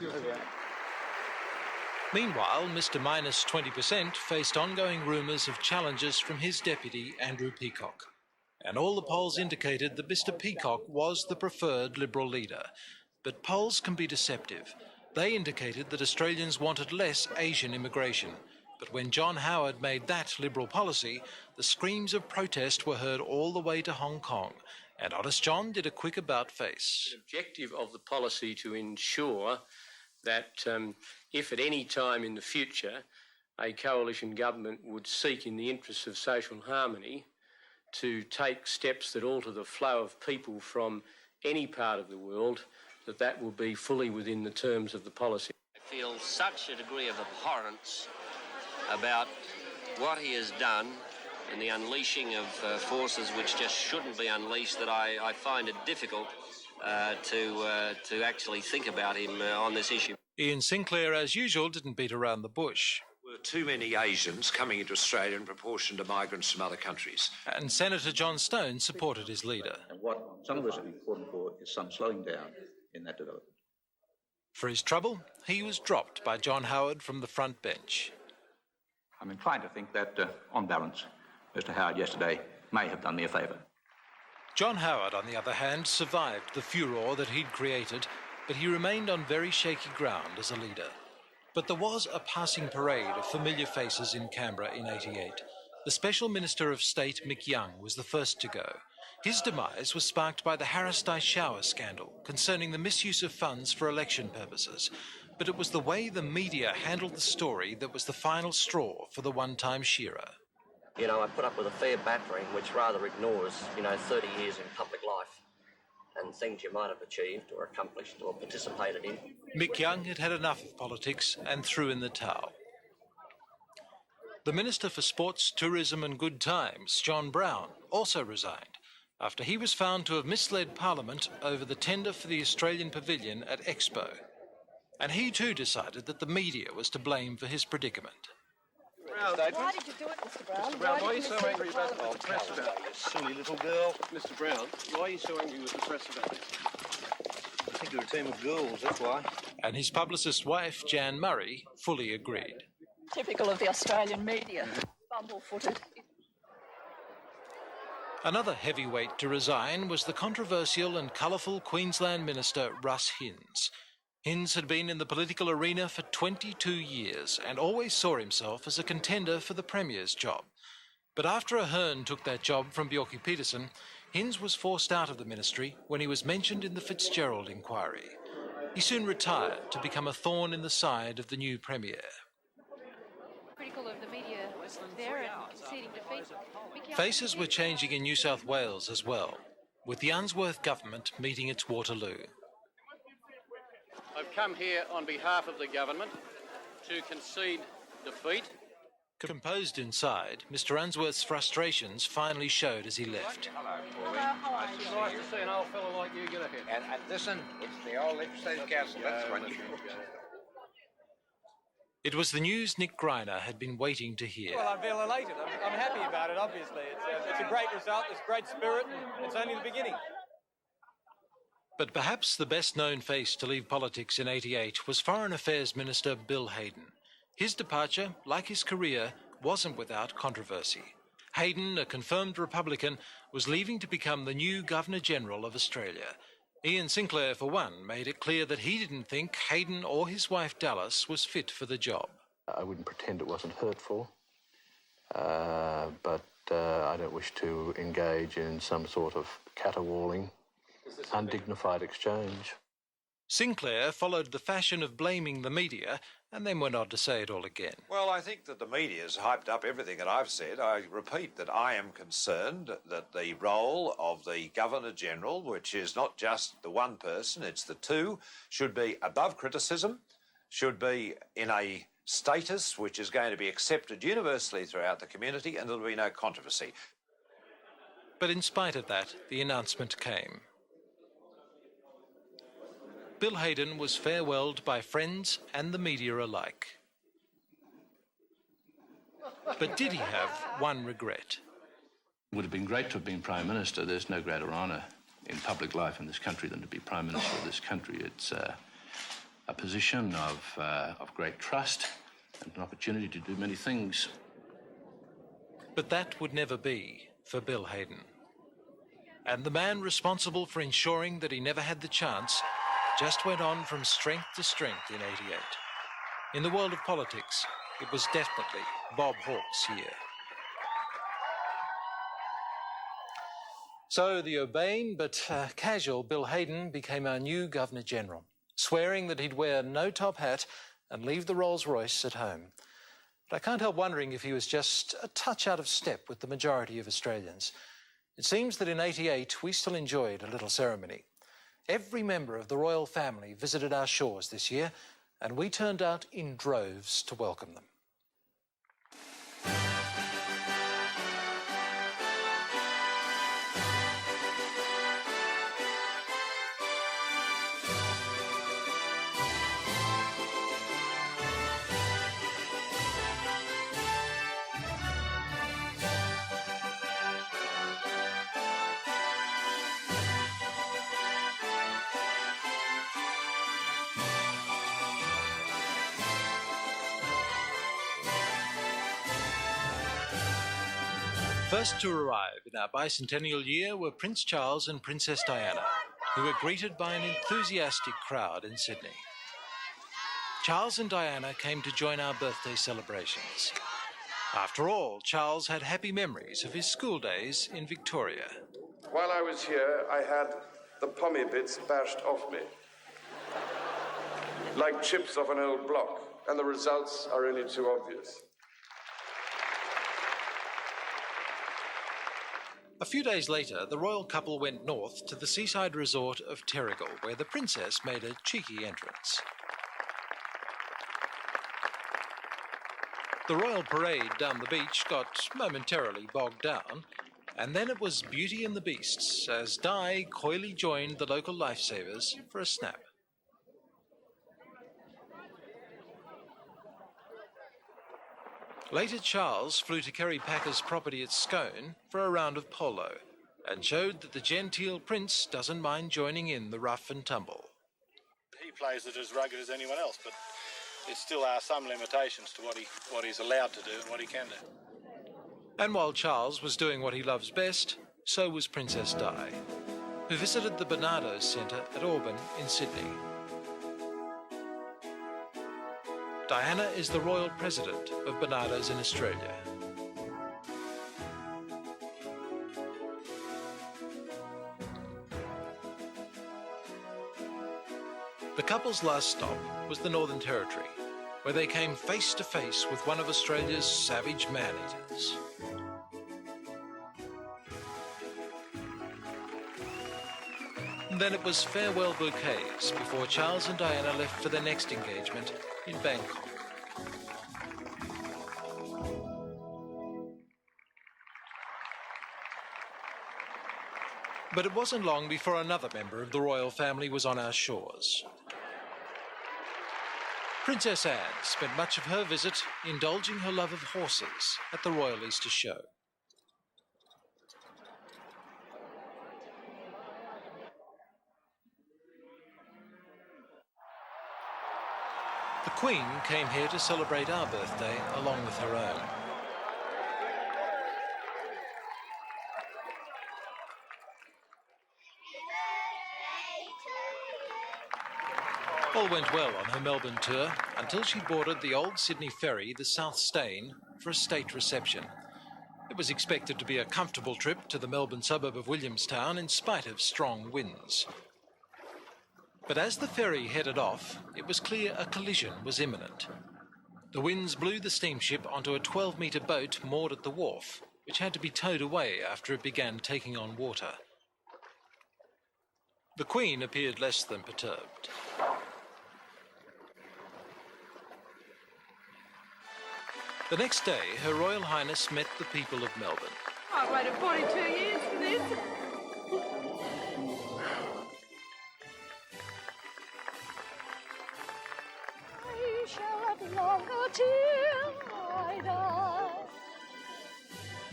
Meanwhile, Mr. -20% faced ongoing rumours of challenges from his deputy, Andrew Peacock. And all the polls indicated that Mr. Peacock was the preferred Liberal leader. But polls can be deceptive. They indicated that Australians wanted less Asian immigration. But when John Howard made that Liberal policy, the screams of protest were heard all the way to Hong Kong. And Honest John did a quick about-face. The objective of the policy to ensure that if at any time in the future a coalition government would seek in the interests of social harmony to take steps that alter the flow of people from any part of the world, that will be fully within the terms of the policy. I feel such a degree of abhorrence about what he has done and the unleashing of forces which just shouldn't be unleashed that I find it difficult to actually think about him on this issue. Ian Sinclair, as usual, didn't beat around the bush. There were too many Asians coming into Australia in proportion to migrants from other countries. And Senator John Stone supported his leader. And what some of us have been calling for is some slowing down in that development. For his trouble, he was dropped by John Howard from the front bench. I'm inclined to think that, on balance, Mr. Howard yesterday may have done me a favour. John Howard, on the other hand, survived the furore that he'd created, but he remained on very shaky ground as a leader. But there was a passing parade of familiar faces in Canberra in '88. The Special Minister of State, Mick Young, was the first to go. His demise was sparked by the Harris Dye shower scandal concerning the misuse of funds for election purposes. But it was the way the media handled the story that was the final straw for the one-time shearer. You know, I put up with a fair battering, which rather ignores, 30 years in public life and things you might have achieved or accomplished or participated in. Mick Young had had enough of politics and threw in the towel. The Minister for Sports, Tourism and Good Times, John Brown, also resigned after he was found to have misled Parliament over the tender for the Australian Pavilion at Expo. And he too decided that the media was to blame for his predicament. Why did you do it, Mr. Brown? Mr. Brown, why are you so angry about the press about it? You silly little girl. Mr. Brown, why are you so angry with the press about it? I think you're a team of girls, that's why. And his publicist's wife, Jan Murray, fully agreed. Typical of the Australian media. Bumble-footed. Another heavyweight to resign was the controversial and colourful Queensland Minister Russ Hinds. Hinds had been in the political arena for 22 years and always saw himself as a contender for the Premier's job. But after Ahern took that job from Bjelke-Petersen, Hinds was forced out of the ministry when he was mentioned in the Fitzgerald inquiry. He soon retired to become a thorn in the side of the new Premier. Critical of the media there and conceding defeat. Faces were changing in New South Wales as well, with the Unsworth government meeting its Waterloo. I've come here on behalf of the government to concede defeat. Composed inside, Mr. Unsworth's frustrations finally showed as he left. It's nice to see an old fellow like you get ahead. And listen, it's the old Legislative Council, that's what you... It was the news Nick Greiner had been waiting to hear. Well, I feel elated. I'm happy about it, obviously. It's a great result, it's great spirit, and it's only the beginning. But perhaps the best-known face to leave politics in '88 was Foreign Affairs Minister Bill Hayden. His departure, like his career, wasn't without controversy. Hayden, a confirmed Republican, was leaving to become the new Governor-General of Australia. Ian Sinclair, for one, made it clear that he didn't think Hayden or his wife Dallas was fit for the job. I wouldn't pretend it wasn't hurtful, but I don't wish to engage in some sort of caterwauling, undignified exchange. Sinclair followed the fashion of blaming the media and then went on to say it all again. Well, I think that the media's hyped up everything that I've said. I repeat that I am concerned that the role of the Governor-General, which is not just the one person, it's the two, should be above criticism, should be in a status which is going to be accepted universally throughout the community, and there'll be no controversy. But in spite of that, the announcement came. Bill Hayden was farewelled by friends and the media alike. But did he have one regret? It would have been great to have been Prime Minister. There's no greater honour in public life in this country than to be Prime Minister of this country. It's a position of great trust and an opportunity to do many things. But that would never be for Bill Hayden. And the man responsible for ensuring that he never had the chance just went on from strength to strength in '88. In the world of politics, it was definitely Bob Hawke's year. So the urbane but casual Bill Hayden became our new Governor-General, swearing that he'd wear no top hat and leave the Rolls-Royce at home. But I can't help wondering if he was just a touch out of step with the majority of Australians. It seems that in '88 we still enjoyed a little ceremony. Every member of the royal family visited our shores this year, and we turned out in droves to welcome them. First to arrive in our bicentennial year were Prince Charles and Princess Diana, who were greeted by an enthusiastic crowd in Sydney. Charles and Diana came to join our birthday celebrations. After all, Charles had happy memories of his school days in Victoria. While I was here, I had the pommy bits bashed off me, like chips off an old block, and the results are only too obvious. A few days later, the royal couple went north to the seaside resort of Terrigal, where the princess made a cheeky entrance. The royal parade down the beach got momentarily bogged down, and then it was Beauty and the Beasts as Di coyly joined the local lifesavers for a snap. Later, Charles flew to Kerry Packer's property at Scone for a round of polo and showed that the genteel prince doesn't mind joining in the rough and tumble. He plays it as rugged as anyone else, but there still are some limitations to what he's allowed to do and what he can do. And while Charles was doing what he loves best, so was Princess Di, who visited the Barnardos Centre at Auburn in Sydney. Diana is the royal president of Barnardos in Australia. The couple's last stop was the Northern Territory, where they came face to face with one of Australia's savage man-eaters. Then it was farewell bouquets before Charles and Diana left for their next engagement in Bangkok. But it wasn't long before another member of the royal family was on our shores. Princess Anne spent much of her visit indulging her love of horses at the Royal Easter Show. The Queen came here to celebrate our birthday along with her own. All went well on her Melbourne tour until she boarded the old Sydney ferry, the South Stein, for a state reception. It was expected to be a comfortable trip to the Melbourne suburb of Williamstown in spite of strong winds. But as the ferry headed off, it was clear a collision was imminent. The winds blew the steamship onto a 12-metre boat moored at the wharf, which had to be towed away after it began taking on water. The Queen appeared less than perturbed. The next day, Her Royal Highness met the people of Melbourne. I've waited 42 years for this. I shall live longer till I die.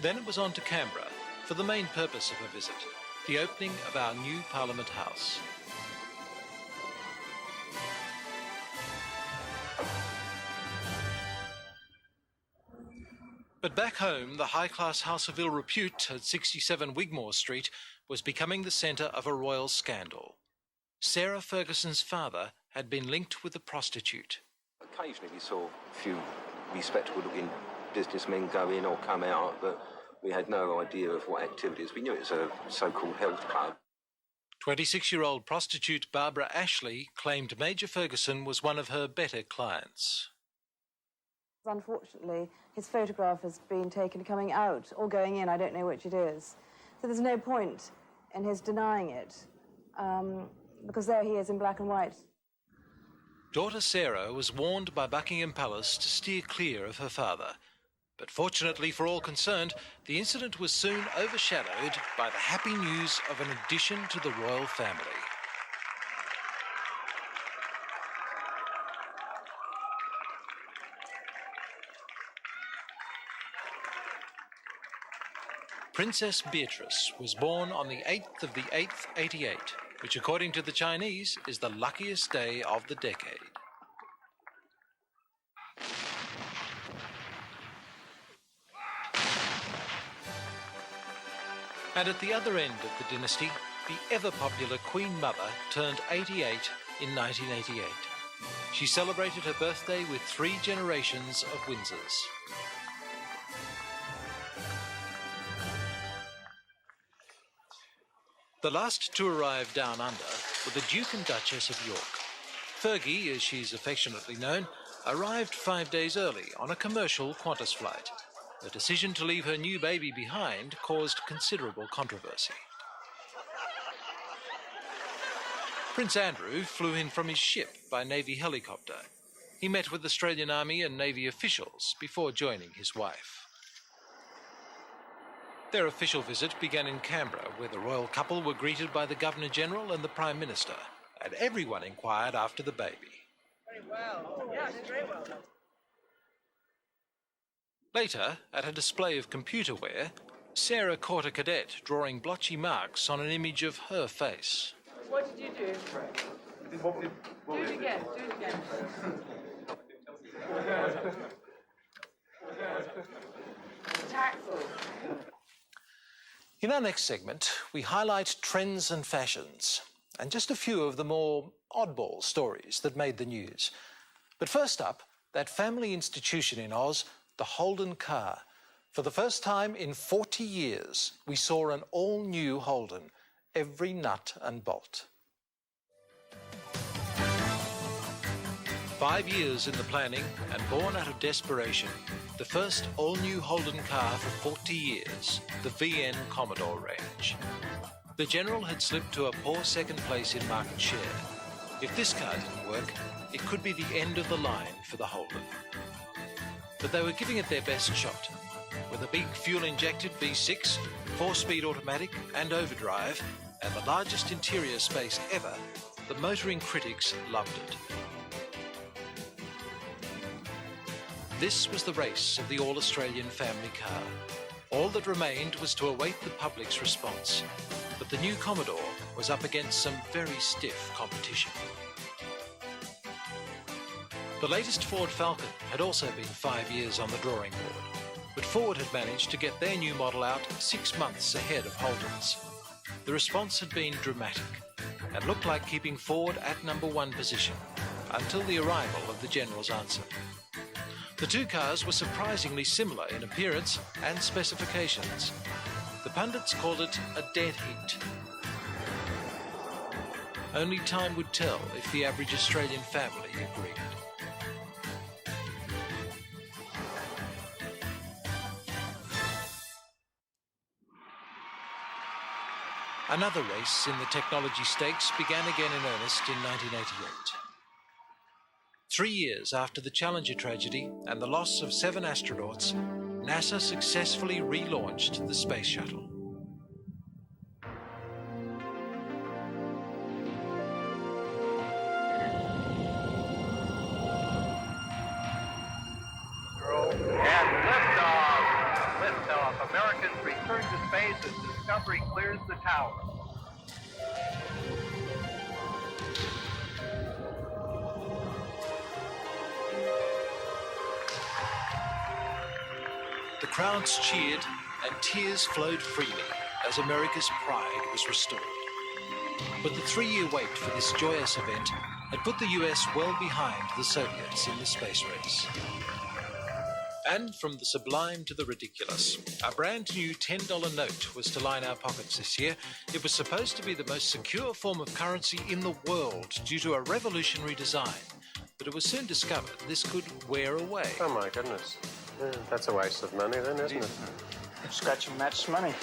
Then it was on to Canberra for the main purpose of her visit, the opening of our new Parliament House. But back home, the high-class House of Ill Repute at 67 Wigmore Street was becoming the centre of a royal scandal. Sarah Ferguson's father had been linked with a prostitute. Occasionally we saw a few respectable-looking businessmen go in or come out, but we had no idea of what activities. We knew it was a so-called health club. 26-year-old prostitute Barbara Ashley claimed Major Ferguson was one of her better clients. Unfortunately, his photograph has been taken coming out or going in, I don't know which it is. So there's no point in his denying it, because there he is in black and white. Daughter Sarah was warned by Buckingham Palace to steer clear of her father. But fortunately for all concerned, the incident was soon overshadowed by the happy news of an addition to the royal family. Princess Beatrice was born on the 8th of the 8th, 88, which according to the Chinese is the luckiest day of the decade. And at the other end of the dynasty, the ever-popular Queen Mother turned 88 in 1988. She celebrated her birthday with 3 generations of Windsors. The last to arrive down under were the Duke and Duchess of York. Fergie, as she's affectionately known, arrived 5 days early on a commercial Qantas flight. The decision to leave her new baby behind caused considerable controversy. Prince Andrew flew in from his ship by Navy helicopter. He met with Australian Army and Navy officials before joining his wife. Their official visit began in Canberra, where the royal couple were greeted by the Governor-General and the Prime Minister, and everyone inquired after the baby. Very well. Yeah, very well. Later, at a display of computerware, Sarah caught a cadet drawing blotchy marks on an image of her face. What did you do? Do it again. Do it again. Tactful. In our next segment, we highlight trends and fashions, and just a few of the more oddball stories that made the news. But first up, that family institution in Oz, the Holden car. For the first time in 40 years, we saw an all-new Holden, every nut and bolt. 5 years in the planning and born out of desperation, the first all-new Holden car for 40 years, the VN Commodore range. The General had slipped to a poor second place in market share. If this car didn't work, it could be the end of the line for the Holden. But they were giving it their best shot. With a big fuel-injected V6, 4-speed automatic and overdrive, and the largest interior space ever, the motoring critics loved it. This was the race of the all-Australian family car. All that remained was to await the public's response. But the new Commodore was up against some very stiff competition. The latest Ford Falcon had also been 5 years on the drawing board, but Ford had managed to get their new model out 6 months ahead of Holden's. The response had been dramatic and looked like keeping Ford at number 1 position until the arrival of the General's answer. The two cars were surprisingly similar in appearance and specifications. The pundits called it a dead heat. Only time would tell if the average Australian family agreed. Another race in the technology stakes began again in earnest in 1988. 3 years after the Challenger tragedy and the loss of 7 astronauts, NASA successfully relaunched the space shuttle. And liftoff! Liftoff. Americans return to space as Discovery clears the tower. The crowds cheered and tears flowed freely as America's pride was restored. But the 3-year wait for this joyous event had put the US well behind the Soviets in the space race. And from the sublime to the ridiculous, a brand new $10 note was to line our pockets this year. It was supposed to be the most secure form of currency in the world due to a revolutionary design. But it was soon discovered this could wear away. Oh my goodness. Yeah, that's a waste of money then, isn't it? Scratch and match money.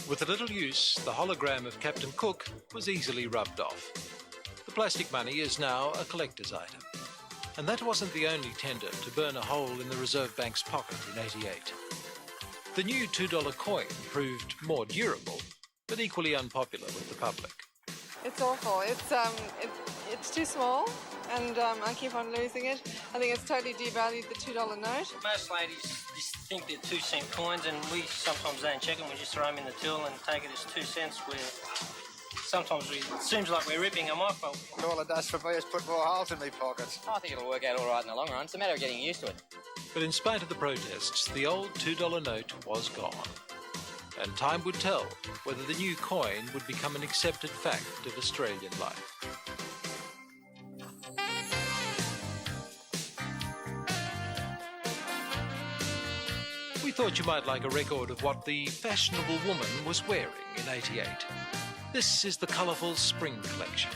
With a little use, the hologram of Captain Cook was easily rubbed off. The plastic money is now a collector's item. And that wasn't the only tender to burn a hole in the Reserve Bank's pocket in '88. The new $2 coin proved more durable, but equally unpopular with the public. It's awful. It's too small, and I keep on losing it. I think it's totally devalued the $2 note. Most ladies just think they're 2-cent coins, and we sometimes don't check them. We just throw them in the till and take it as 2 cents. Sometimes it seems like we're ripping them off. But all it does for me is put more holes in my pockets. I think it'll work out all right in the long run. It's a matter of getting used to it. But in spite of the protests, the old $2 note was gone. and time would tell whether the new coin would become an accepted fact of Australian life. We thought you might like a record of what the fashionable woman was wearing in '88. This is the colourful spring collection.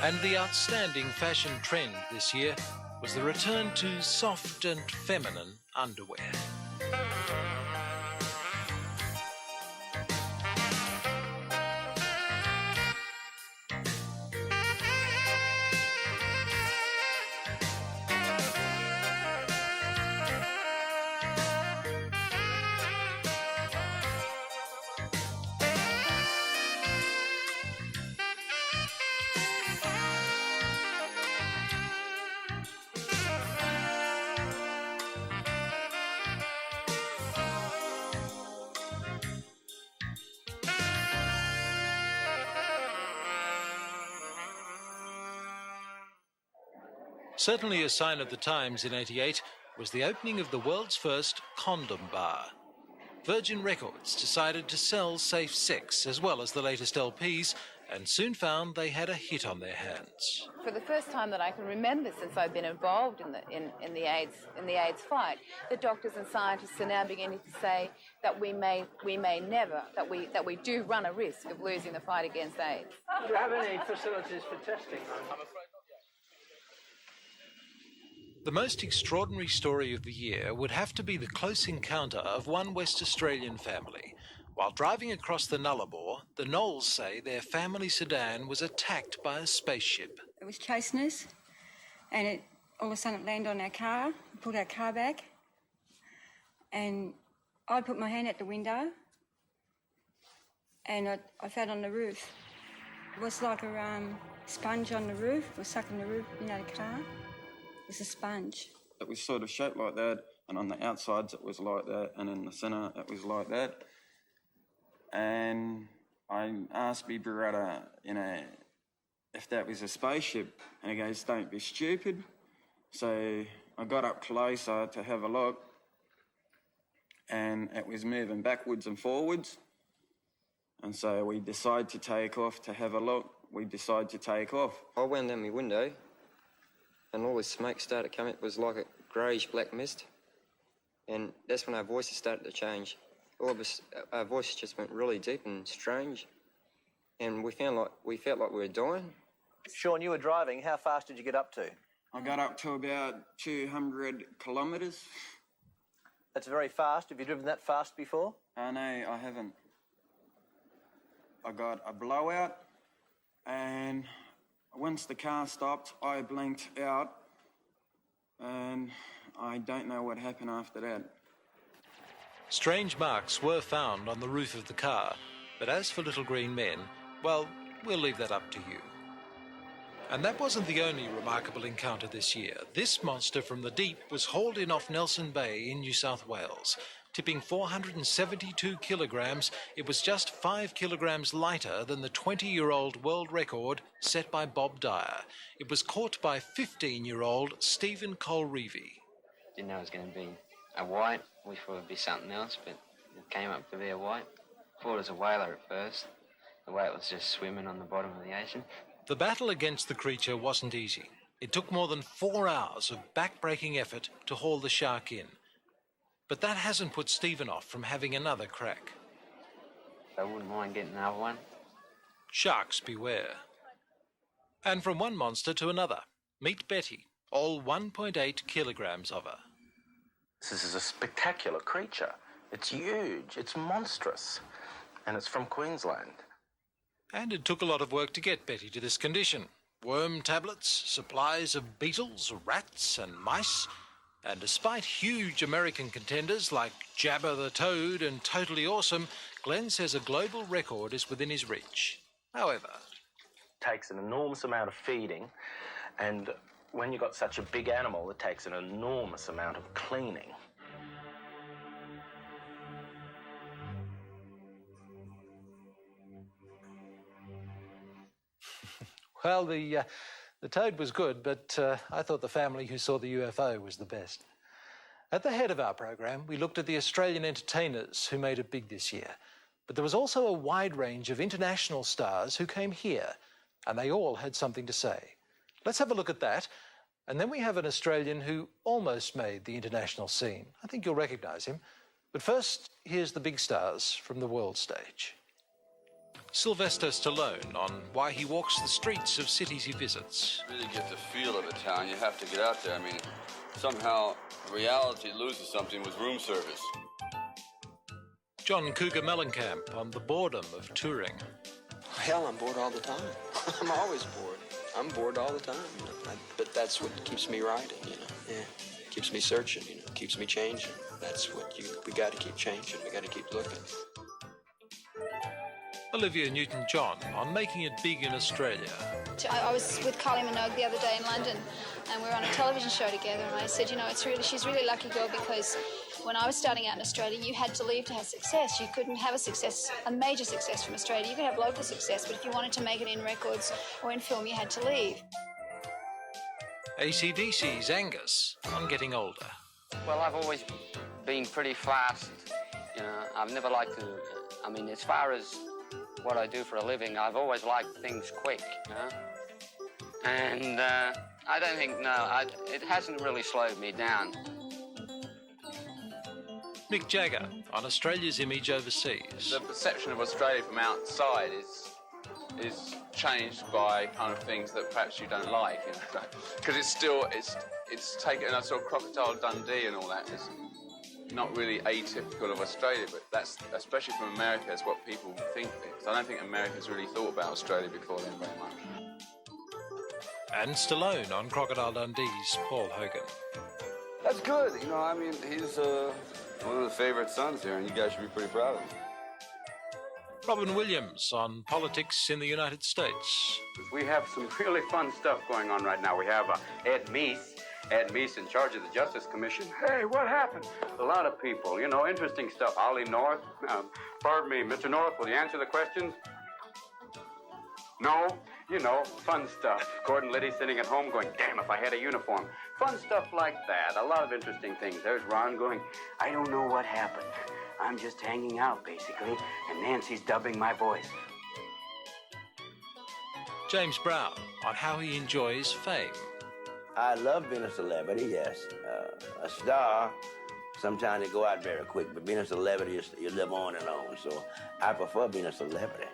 And the outstanding fashion trend this year was the return to soft and feminine underwear. Certainly a sign of the times in '88 was the opening of the world's first condom bar. Virgin Records decided to sell safe sex as well as the latest LPs, and soon found they had a hit on their hands. For the first time that I can remember since I've been involved in the AIDS fight, the doctors and scientists are now beginning to say that we may never, that we do run a risk of losing the fight against AIDS. Do you have any facilities for testing? The most extraordinary story of the year would have to be the close encounter of one West Australian family. While driving across the Nullarbor, the Knowles say their family sedan was attacked by a spaceship. It was chasing us, and all of a sudden it landed on our car, pulled our car back, and I put my hand out the window, and I fell on the roof. It was like a sponge on the roof. It was sucking the roof, the car. It was a sponge. It was sort of shaped like that, and on the outsides it was like that, and in the centre it was like that. And I asked my brother, if that was a spaceship, and he goes, "Don't be stupid." So I got up closer to have a look, and it was moving backwards and forwards. And so we decided to take off to have a look. We decided to take off. I went down my window, and all this smoke started coming. It was like a greyish black mist. And that's when our voices started to change. All of us, our voices just went really deep and strange. And we felt like we were dying. Sean, you were driving. How fast did you get up to? I got up to about 200 kilometres. That's very fast. Have you driven that fast before? No, I haven't. I got a blowout, and once the car stopped, I blinked out, and I don't know what happened after that. Strange marks were found on the roof of the car, but as for Little Green Men, well, we'll leave that up to you. And that wasn't the only remarkable encounter this year. This monster from the deep was hauled in off Nelson Bay in New South Wales. Tipping 472 kilograms, it was just 5 kilograms lighter than the 20-year-old world record set by Bob Dyer. It was caught by 15-year-old Stephen Colreevy. Didn't know it was going to be a white. We thought it would be something else, but it came up to be a white. Thought it was a whaler at first. The way it was just swimming on the bottom of the ocean. The battle against the creature wasn't easy. It took more than 4 hours of back-breaking effort to haul the shark in. But that hasn't put Stephen off from having another crack. I wouldn't mind getting another one. Sharks beware. And from one monster to another. Meet Betty, all 1.8 kilograms of her. This is a spectacular creature. It's huge, it's monstrous, and it's from Queensland. And it took a lot of work to get Betty to this condition. Worm tablets, supplies of beetles, rats and mice. And despite huge American contenders like Jabba the Toad and Totally Awesome, Glenn says a global record is within his reach. However, It takes an enormous amount of feeding, and when you've got such a big animal, it takes an enormous amount of cleaning. well, the toad was good, but I thought the family who saw the UFO was the best. At the head of our program, we looked at the Australian entertainers who made it big this year. But there was also a wide range of international stars who came here, and they all had something to say. Let's have a look at that. And then we have an Australian who almost made the international scene. I think you'll recognise him. But first, here's the big stars from the world stage. Sylvester Stallone on why he walks the streets of cities he visits. Really get the feel of a town, you have to get out there. I mean, somehow reality loses something with room service. John Cougar Mellencamp on the boredom of touring. Hell, I'm bored all the time. I'm always bored. I'm bored all the time, you know. But that's what keeps me writing, you know. Yeah, keeps me searching, you know. Keeps me changing. That's what we got to keep changing. We got to keep looking. Olivia Newton-John on making it big in Australia. I was with Kylie Minogue the other day in London, and we were on a television show together, and I said, you know, she's really lucky girl, because when I was starting out in Australia, you had to leave to have success. You couldn't have a major success from Australia. You could have local success, but if you wanted to make it in records or in film, you had to leave. AC/DC's Angus on getting older. Well, I've always been pretty fast. You know, I've never liked to, I mean, as far as what I do for a living, I've always liked things quick, you know? And I don't think, it hasn't really slowed me down. Mick Jagger on Australia's image overseas. The perception of Australia from outside is changed by kind of things that perhaps you don't like, you know, because it's taken a sort of Crocodile Dundee and all that is not really atypical of Australia, but that's, especially from America, that's what people think. Because I don't think Americans really thought about Australia before then very much. And Stallone on Crocodile Dundee's Paul Hogan. That's good. You know, I mean, he's one of the favorite sons here, and you guys should be pretty proud of him. Robin Williams on politics in the United States. We have some really fun stuff going on right now. We have Ed Meese in charge of the Justice Commission. Hey, what happened? A lot of people, you know, interesting stuff. Ollie North. Pardon me, Mr. North, will you answer the questions? No? You know, fun stuff. Gordon Liddy sitting at home going, damn, if I had a uniform. Fun stuff like that. A lot of interesting things. There's Ron going, I don't know what happened. I'm just hanging out, basically, and Nancy's dubbing my voice. James Brown on how he enjoys fame. I love being a celebrity, yes. A star, sometimes they go out very quick, but being a celebrity, you live on and on, so I prefer being a celebrity.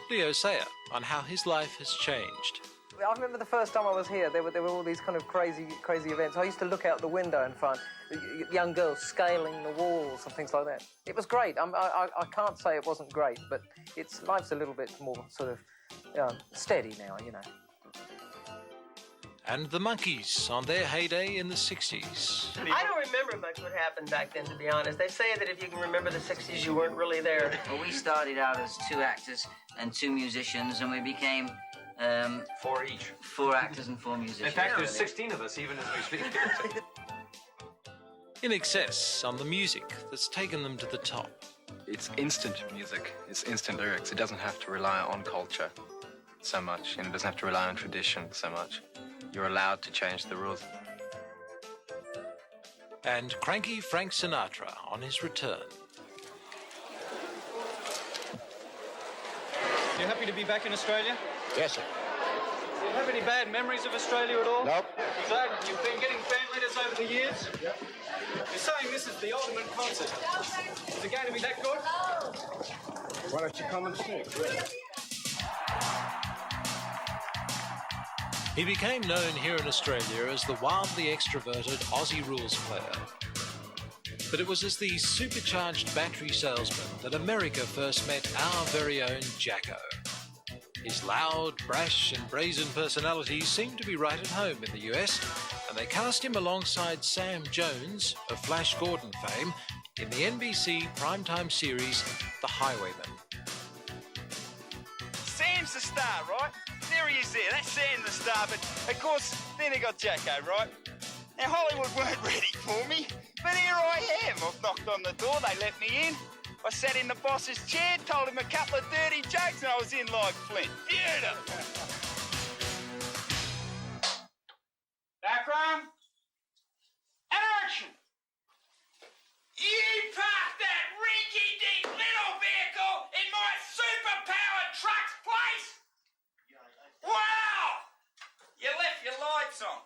Leo Sayer on how his life has changed. I remember the first time I was here, there were all these kind of crazy events. I used to look out the window in front, young girls scaling the walls and things like that. It was great. I can't say it wasn't great, but life's a little bit more sort of steady now, you know. And the Monkees on their heyday in the 60s. I don't remember much what happened back then, to be honest. They say that if you can remember the 60s, you weren't really there. Well, we started out as 2 actors and 2 musicians, and we became... 4 each. 4 actors and 4 musicians. In fact, there's 16 of us, even as we speak. In Excess on the music that's taken them to the top. It's instant music. It's instant lyrics. It doesn't have to rely on culture so much, and it doesn't have to rely on tradition so much. You're allowed to change the rules. And cranky Frank Sinatra on his return. You happy to be back in Australia? Yes, sir. Do you have any bad memories of Australia at all? Nope. So, you've been getting fan letters over the years? Yep. You're saying this is the ultimate concert. Is it going to be that good? Why don't you come and sing? He became known here in Australia as the wildly extroverted Aussie rules player. But it was as the supercharged battery salesman that America first met our very own Jacko. His loud, brash and brazen personality seemed to be right at home in the US, and they cast him alongside Sam Jones of Flash Gordon fame in the NBC primetime series The Highwayman. Sam's the star, right? There he is there. That's Sam the star, but of course, then they got Jacko, right? Now, Hollywood weren't ready for me, but here I am. I've knocked on the door, they let me in. I sat in the boss's chair, told him a couple of dirty jokes, and I was in like Flint. Beautiful. Background. And action. You parked that rinky-dink little vehicle in my super-powered truck's place? Wow! You left your lights on.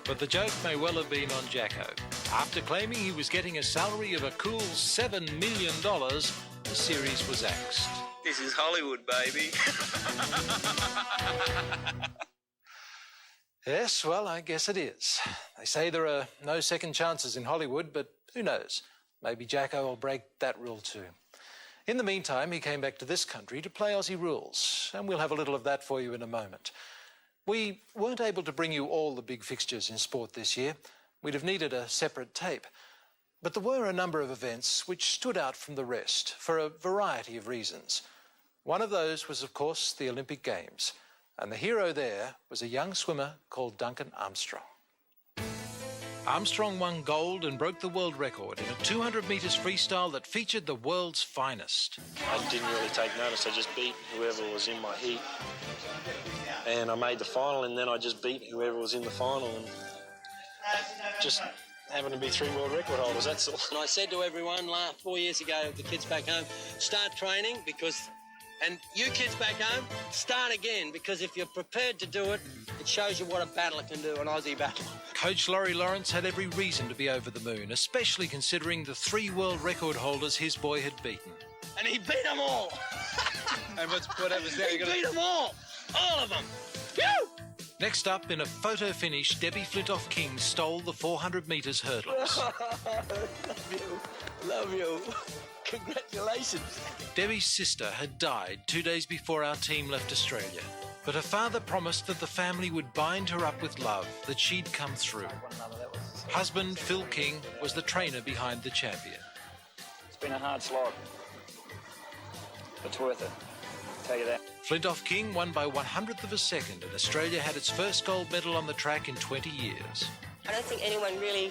But the joke may well have been on Jacko. After claiming he was getting a salary of a cool $7 million, the series was axed. This is Hollywood, baby. Yes, well, I guess it is. They say there are no second chances in Hollywood, but who knows? Maybe Jacko will break that rule too. In the meantime, he came back to this country to play Aussie rules, and we'll have a little of that for you in a moment. We weren't able to bring you all the big fixtures in sport this year. We'd have needed a separate tape. But there were a number of events which stood out from the rest for a variety of reasons. One of those was, of course, the Olympic Games. And the hero there was a young swimmer called Duncan Armstrong. Armstrong won gold and broke the world record in a 200 metres freestyle that featured the world's finest. I didn't really take notice. I just beat whoever was in my heat. And I made the final, and then I just beat whoever was in the final. And just happened to be 3 world record holders, that's all. And I said to everyone 4 years ago, the kids back home, start training and you kids back home, start again, because if you're prepared to do it, it shows you what a battler can do, an Aussie battler. Coach Laurie Lawrence had every reason to be over the moon, especially considering the 3 world record holders his boy had beaten. And he beat them all. And what happens now? He beat them all of them. Woo! Next up, in a photo finish, Debbie Flintoff-King stole the 400 metres hurdles. Love you. Congratulations. Debbie's sister had died 2 days before our team left Australia, but her father promised that the family would bind her up with love, that she'd come through. Husband Phil King was the trainer behind the champion. It's been a hard slog. It's worth it, I'll tell you that. Flintoff-King won by 100th of a second, and Australia had its first gold medal on the track in 20 years. I don't think anyone really,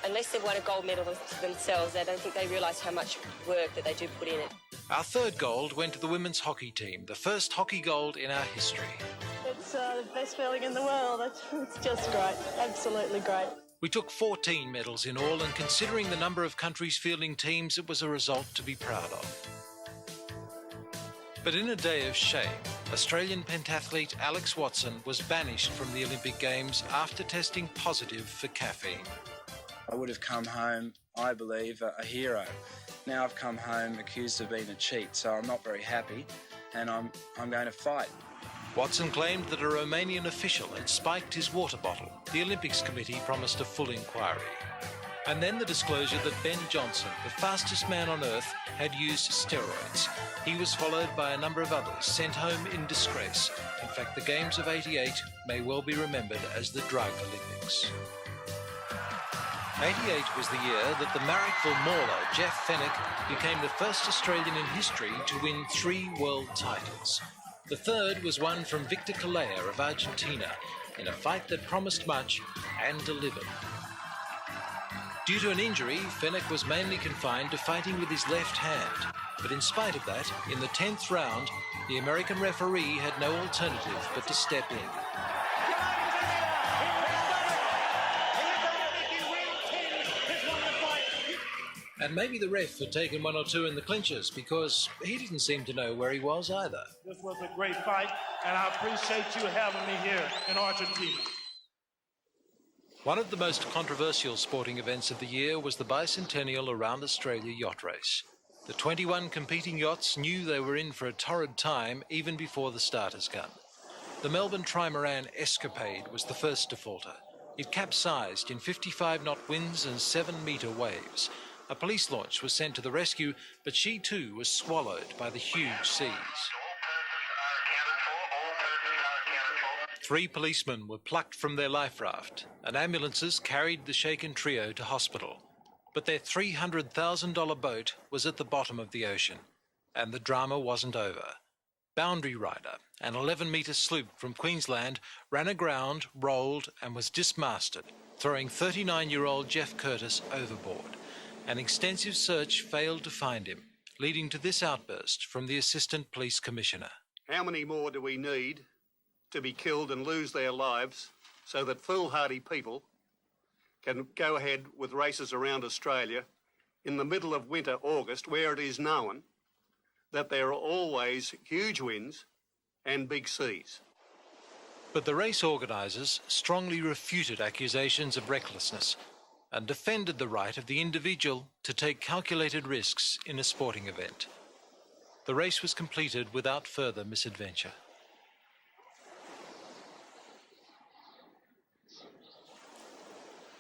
unless they've won a gold medal themselves, I don't think they realise how much work that they do put in it. Our third gold went to the women's hockey team, the first hockey gold in our history. It's the best feeling in the world. It's just great, absolutely great. We took 14 medals in all, and considering the number of countries fielding teams, it was a result to be proud of. But in a day of shame, Australian pentathlete Alex Watson was banished from the Olympic Games after testing positive for caffeine. I would have come home, I believe, a hero. Now I've come home accused of being a cheat, so I'm not very happy, and I'm going to fight. Watson claimed that a Romanian official had spiked his water bottle. The Olympics Committee promised a full inquiry. And then the disclosure that Ben Johnson, the fastest man on Earth, had used steroids. He was followed by a number of others, sent home in disgrace. In fact, the Games of '88 may well be remembered as the Drug Olympics. '88 was the year that the Marrickville mauler, Jeff Fenwick, became the first Australian in history to win 3 world titles. The third was won from Victor Calleja of Argentina in a fight that promised much and delivered. Due to an injury, Fenwick was mainly confined to fighting with his left hand. But in spite of that, in the 10th round, the American referee had no alternative but to step in. And maybe the ref had taken 1 or 2 in the clinches, because he didn't seem to know where he was either. This was a great fight, and I appreciate you having me here in Argentina. One of the most controversial sporting events of the year was the bicentennial Around Australia yacht race. The 21 competing yachts knew they were in for a torrid time even before the starter's gun. The Melbourne Trimaran Escapade was the first to falter. It capsized in 55-knot winds and 7-metre waves. A police launch was sent to the rescue, but she too was swallowed by the huge seas. 3 policemen were plucked from their life raft, and ambulances carried the shaken trio to hospital. But their $300,000 boat was at the bottom of the ocean, and the drama wasn't over. Boundary Rider, an 11-metre sloop from Queensland, ran aground, rolled and was dismasted, throwing 39-year-old Jeff Curtis overboard. An extensive search failed to find him, leading to this outburst from the Assistant Police Commissioner. How many more do we need to be killed and lose their lives so that foolhardy people can go ahead with races around Australia in the middle of winter, August, where it is known that there are always huge winds and big seas? But the race organisers strongly refuted accusations of recklessness and defended the right of the individual to take calculated risks in a sporting event. The race was completed without further misadventure.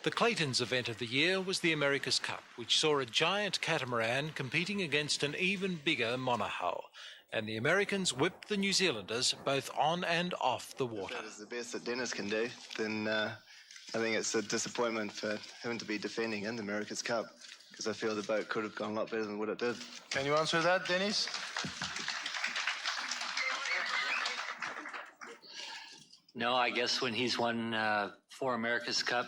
The Claytons event of the year was the America's Cup, which saw a giant catamaran competing against an even bigger monohull, and the Americans whipped the New Zealanders both on and off the water. If that is the best that Dennis can do, then I think it's a disappointment for him to be defending in the America's Cup, because I feel the boat could have gone a lot better than what it did. Can you answer that, Dennis? No, I guess when he's won 4 America's Cup,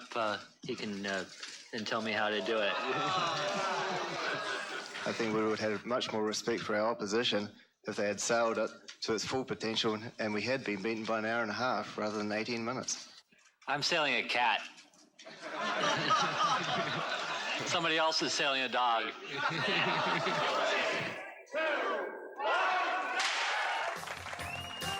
he can then tell me how to do it. I think we would have had much more respect for our opposition if they had sailed it to its full potential and we had been beaten by an hour and a half rather than 18 minutes. I'm sailing a cat. Somebody else is sailing a dog.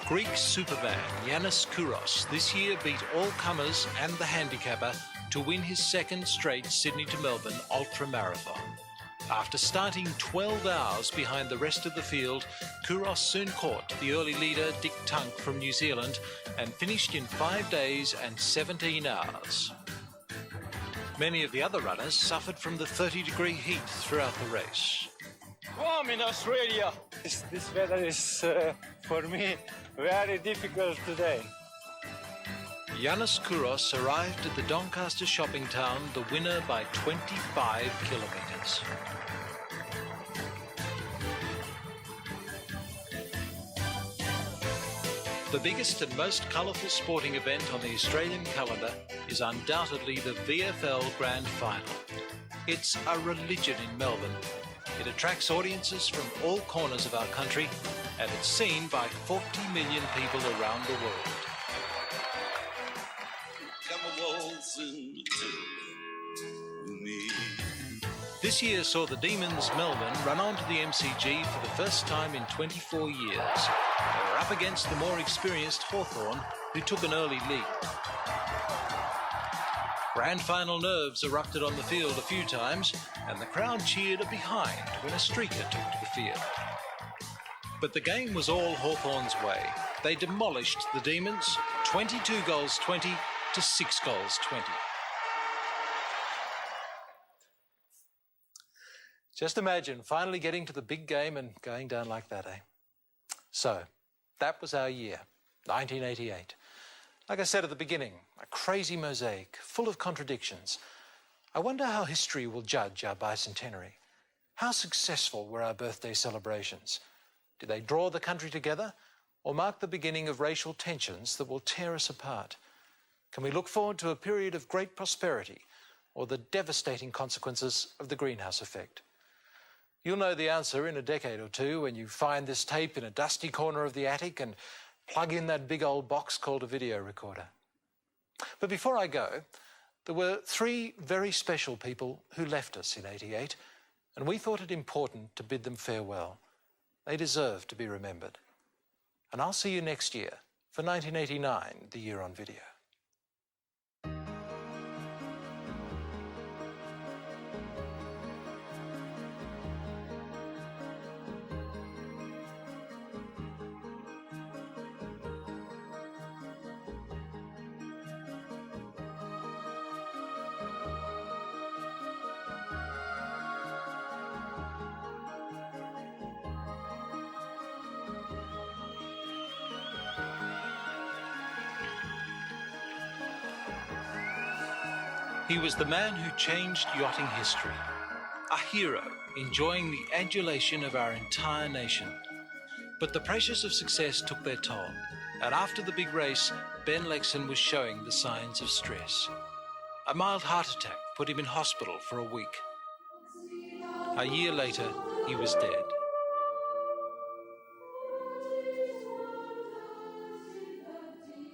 Greek superman Yanis Kouros this year beat all comers and the handicapper to win his second straight Sydney to Melbourne ultra-marathon. After starting 12 hours behind the rest of the field, Kouros soon caught the early leader Dick Tunk from New Zealand and finished in 5 days and 17 hours. Many of the other runners suffered from the 30-degree heat throughout the race. Warm in Australia. This weather is, for me, very difficult today. Yanis Kouros arrived at the Doncaster shopping town the winner by 25 kilometres. The biggest and most colourful sporting event on the Australian calendar is undoubtedly the VFL Grand Final. It's a religion in Melbourne. It attracts audiences from all corners of our country, and it's seen by 40 million people around the world. This year saw the Demons Melbourne run onto the MCG for the first time in 24 years. They were up against the more experienced Hawthorn, who took an early lead. Grand final nerves erupted on the field a few times, and the crowd cheered a behind when a streaker took to the field. But the game was all Hawthorn's way. They demolished the Demons, 22 goals 20 to 6 goals 20. Just imagine finally getting to the big game and going down like that, eh? So, that was our year, 1988. Like I said at the beginning, a crazy mosaic, full of contradictions. I wonder how history will judge our bicentenary. How successful were our birthday celebrations? Did they draw the country together or mark the beginning of racial tensions that will tear us apart? Can we look forward to a period of great prosperity or the devastating consequences of the greenhouse effect? You'll know the answer in a decade or two when you find this tape in a dusty corner of the attic and plug in that big old box called a video recorder. But before I go, there were 3 very special people who left us in '88, and we thought it important to bid them farewell. They deserve to be remembered. And I'll see you next year for 1989, the year on video. He was the man who changed yachting history, a hero enjoying the adulation of our entire nation. But the pressures of success took their toll, and after the big race, Ben Lexon was showing the signs of stress. A mild heart attack put him in hospital for a week. A year later, he was dead.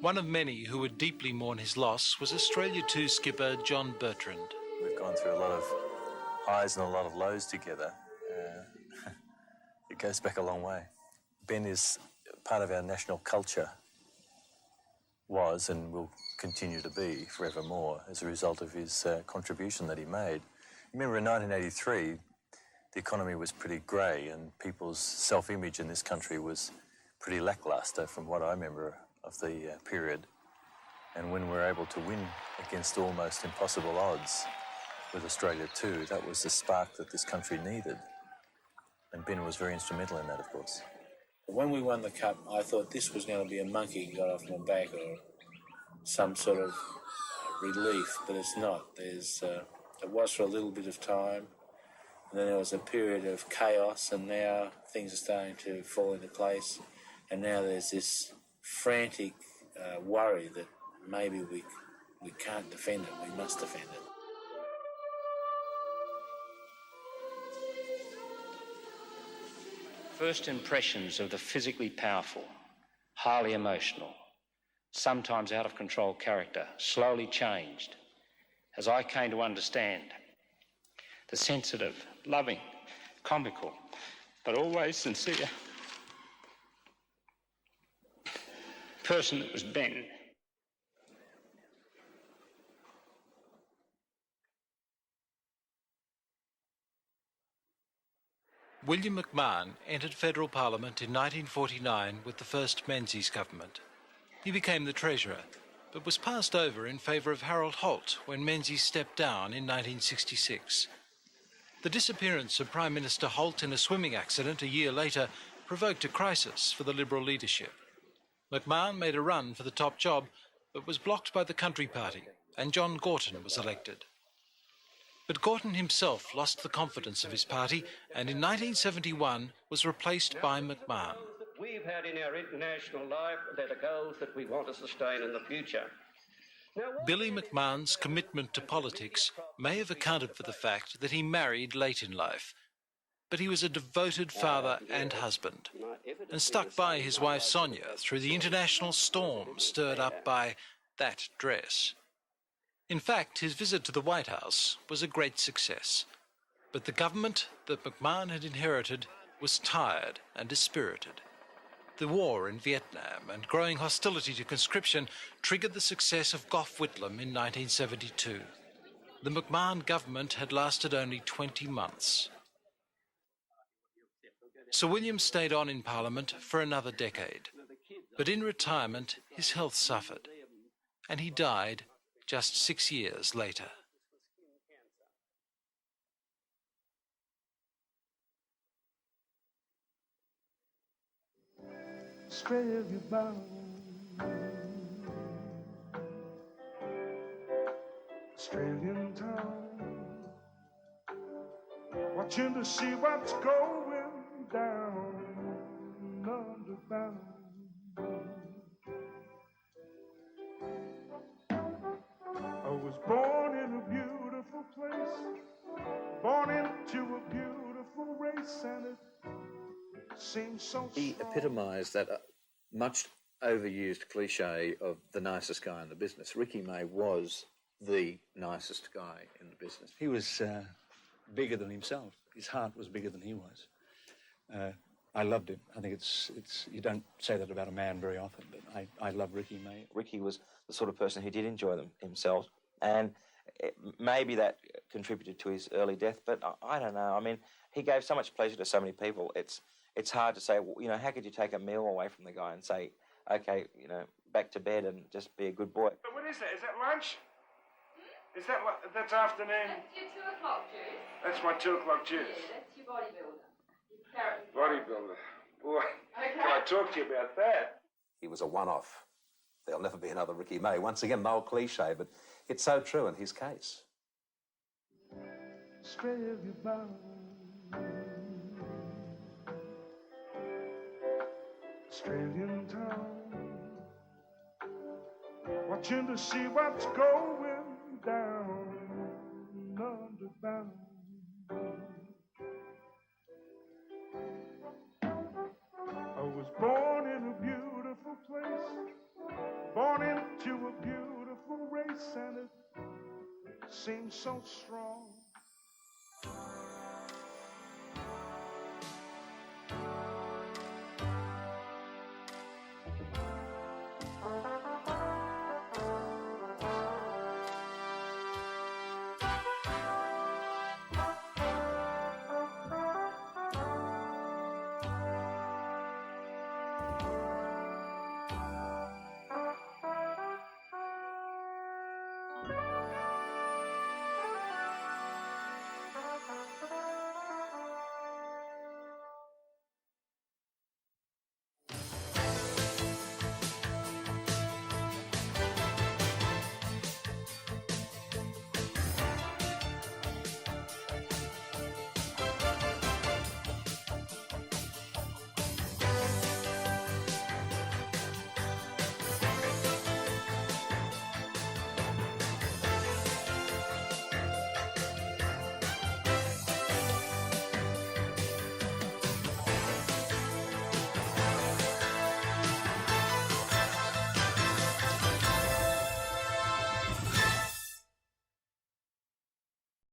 One of many who would deeply mourn his loss was Australia 2 skipper John Bertrand. We've gone through a lot of highs and a lot of lows together. It goes back a long way. Ben is part of our national culture, was and will continue to be forevermore as a result of his contribution that he made. Remember in 1983, the economy was pretty grey and people's self-image in this country was pretty lacklustre from what I remember of the period. And when we were able to win against almost impossible odds with Australia 2, that was the spark that this country needed. And Ben was very instrumental in that, of course. When we won the Cup, I thought this was going to be a monkey got off my back or some sort of relief, but it's not. It was for a little bit of time, and then there was a period of chaos, and now things are starting to fall into place, and now there's this frantic worry that maybe we can't defend it, we must defend it. First impressions of the physically powerful, highly emotional, sometimes out of control character slowly changed as I came to understand the sensitive, loving, comical, but always sincere person that was Ben. William McMahon entered federal parliament in 1949 with the first Menzies government. He became the treasurer, but was passed over in favour of Harold Holt when Menzies stepped down in 1966. The disappearance of Prime Minister Holt in a swimming accident a year later provoked a crisis for the Liberal leadership. McMahon made a run for the top job, but was blocked by the Country Party, and John Gorton was elected. But Gorton himself lost the confidence of his party, and in 1971 was replaced by McMahon. We've had in our international life, they're the goals that we want to sustain in the future. Billy McMahon's commitment to politics may have accounted for the fact that he married late in life, but he was a devoted father and husband, and stuck by his wife Sonia through the international storm stirred up by that dress. In fact, his visit to the White House was a great success, but the government that McMahon had inherited was tired and dispirited. The war in Vietnam and growing hostility to conscription triggered the success of Gough Whitlam in 1972. The McMahon government had lasted only 20 months. Sir William stayed on in Parliament for another decade, but in retirement his health suffered, and he died just 6 years later. Australia bound, Australian town, watching to see what's going down underbound. I was born in a beautiful place, born into a beautiful race, and it seems so He epitomised that much overused cliche of the nicest guy in the business. Ricky May was the nicest guy in the business. He was bigger than himself. His heart was bigger than he was. I loved him. I think it's you don't say that about a man very often, but I love Ricky May. Ricky was the sort of person who did enjoy them himself, and maybe that contributed to his early death, but I don't know. I mean, he gave so much pleasure to so many people. It's hard to say, you know, how could you take a meal away from the guy and say, okay, you know, back to bed and just be a good boy? But what is that? Is that lunch? Is that what, that's afternoon? That's your 2 o'clock juice. That's my 2 o'clock juice. Yeah, that's your bodybuilder. Your carrot. Bodybuilder. Boy, Okay. can I talk to you about that? He was a one-off. There'll never be another Ricky May. Once again, an old cliche, but it's so true in his case. Australia bound. Australian town, watching to see what's going down underbound. I was born in a beautiful place, born into a beautiful race, and it seems so strong.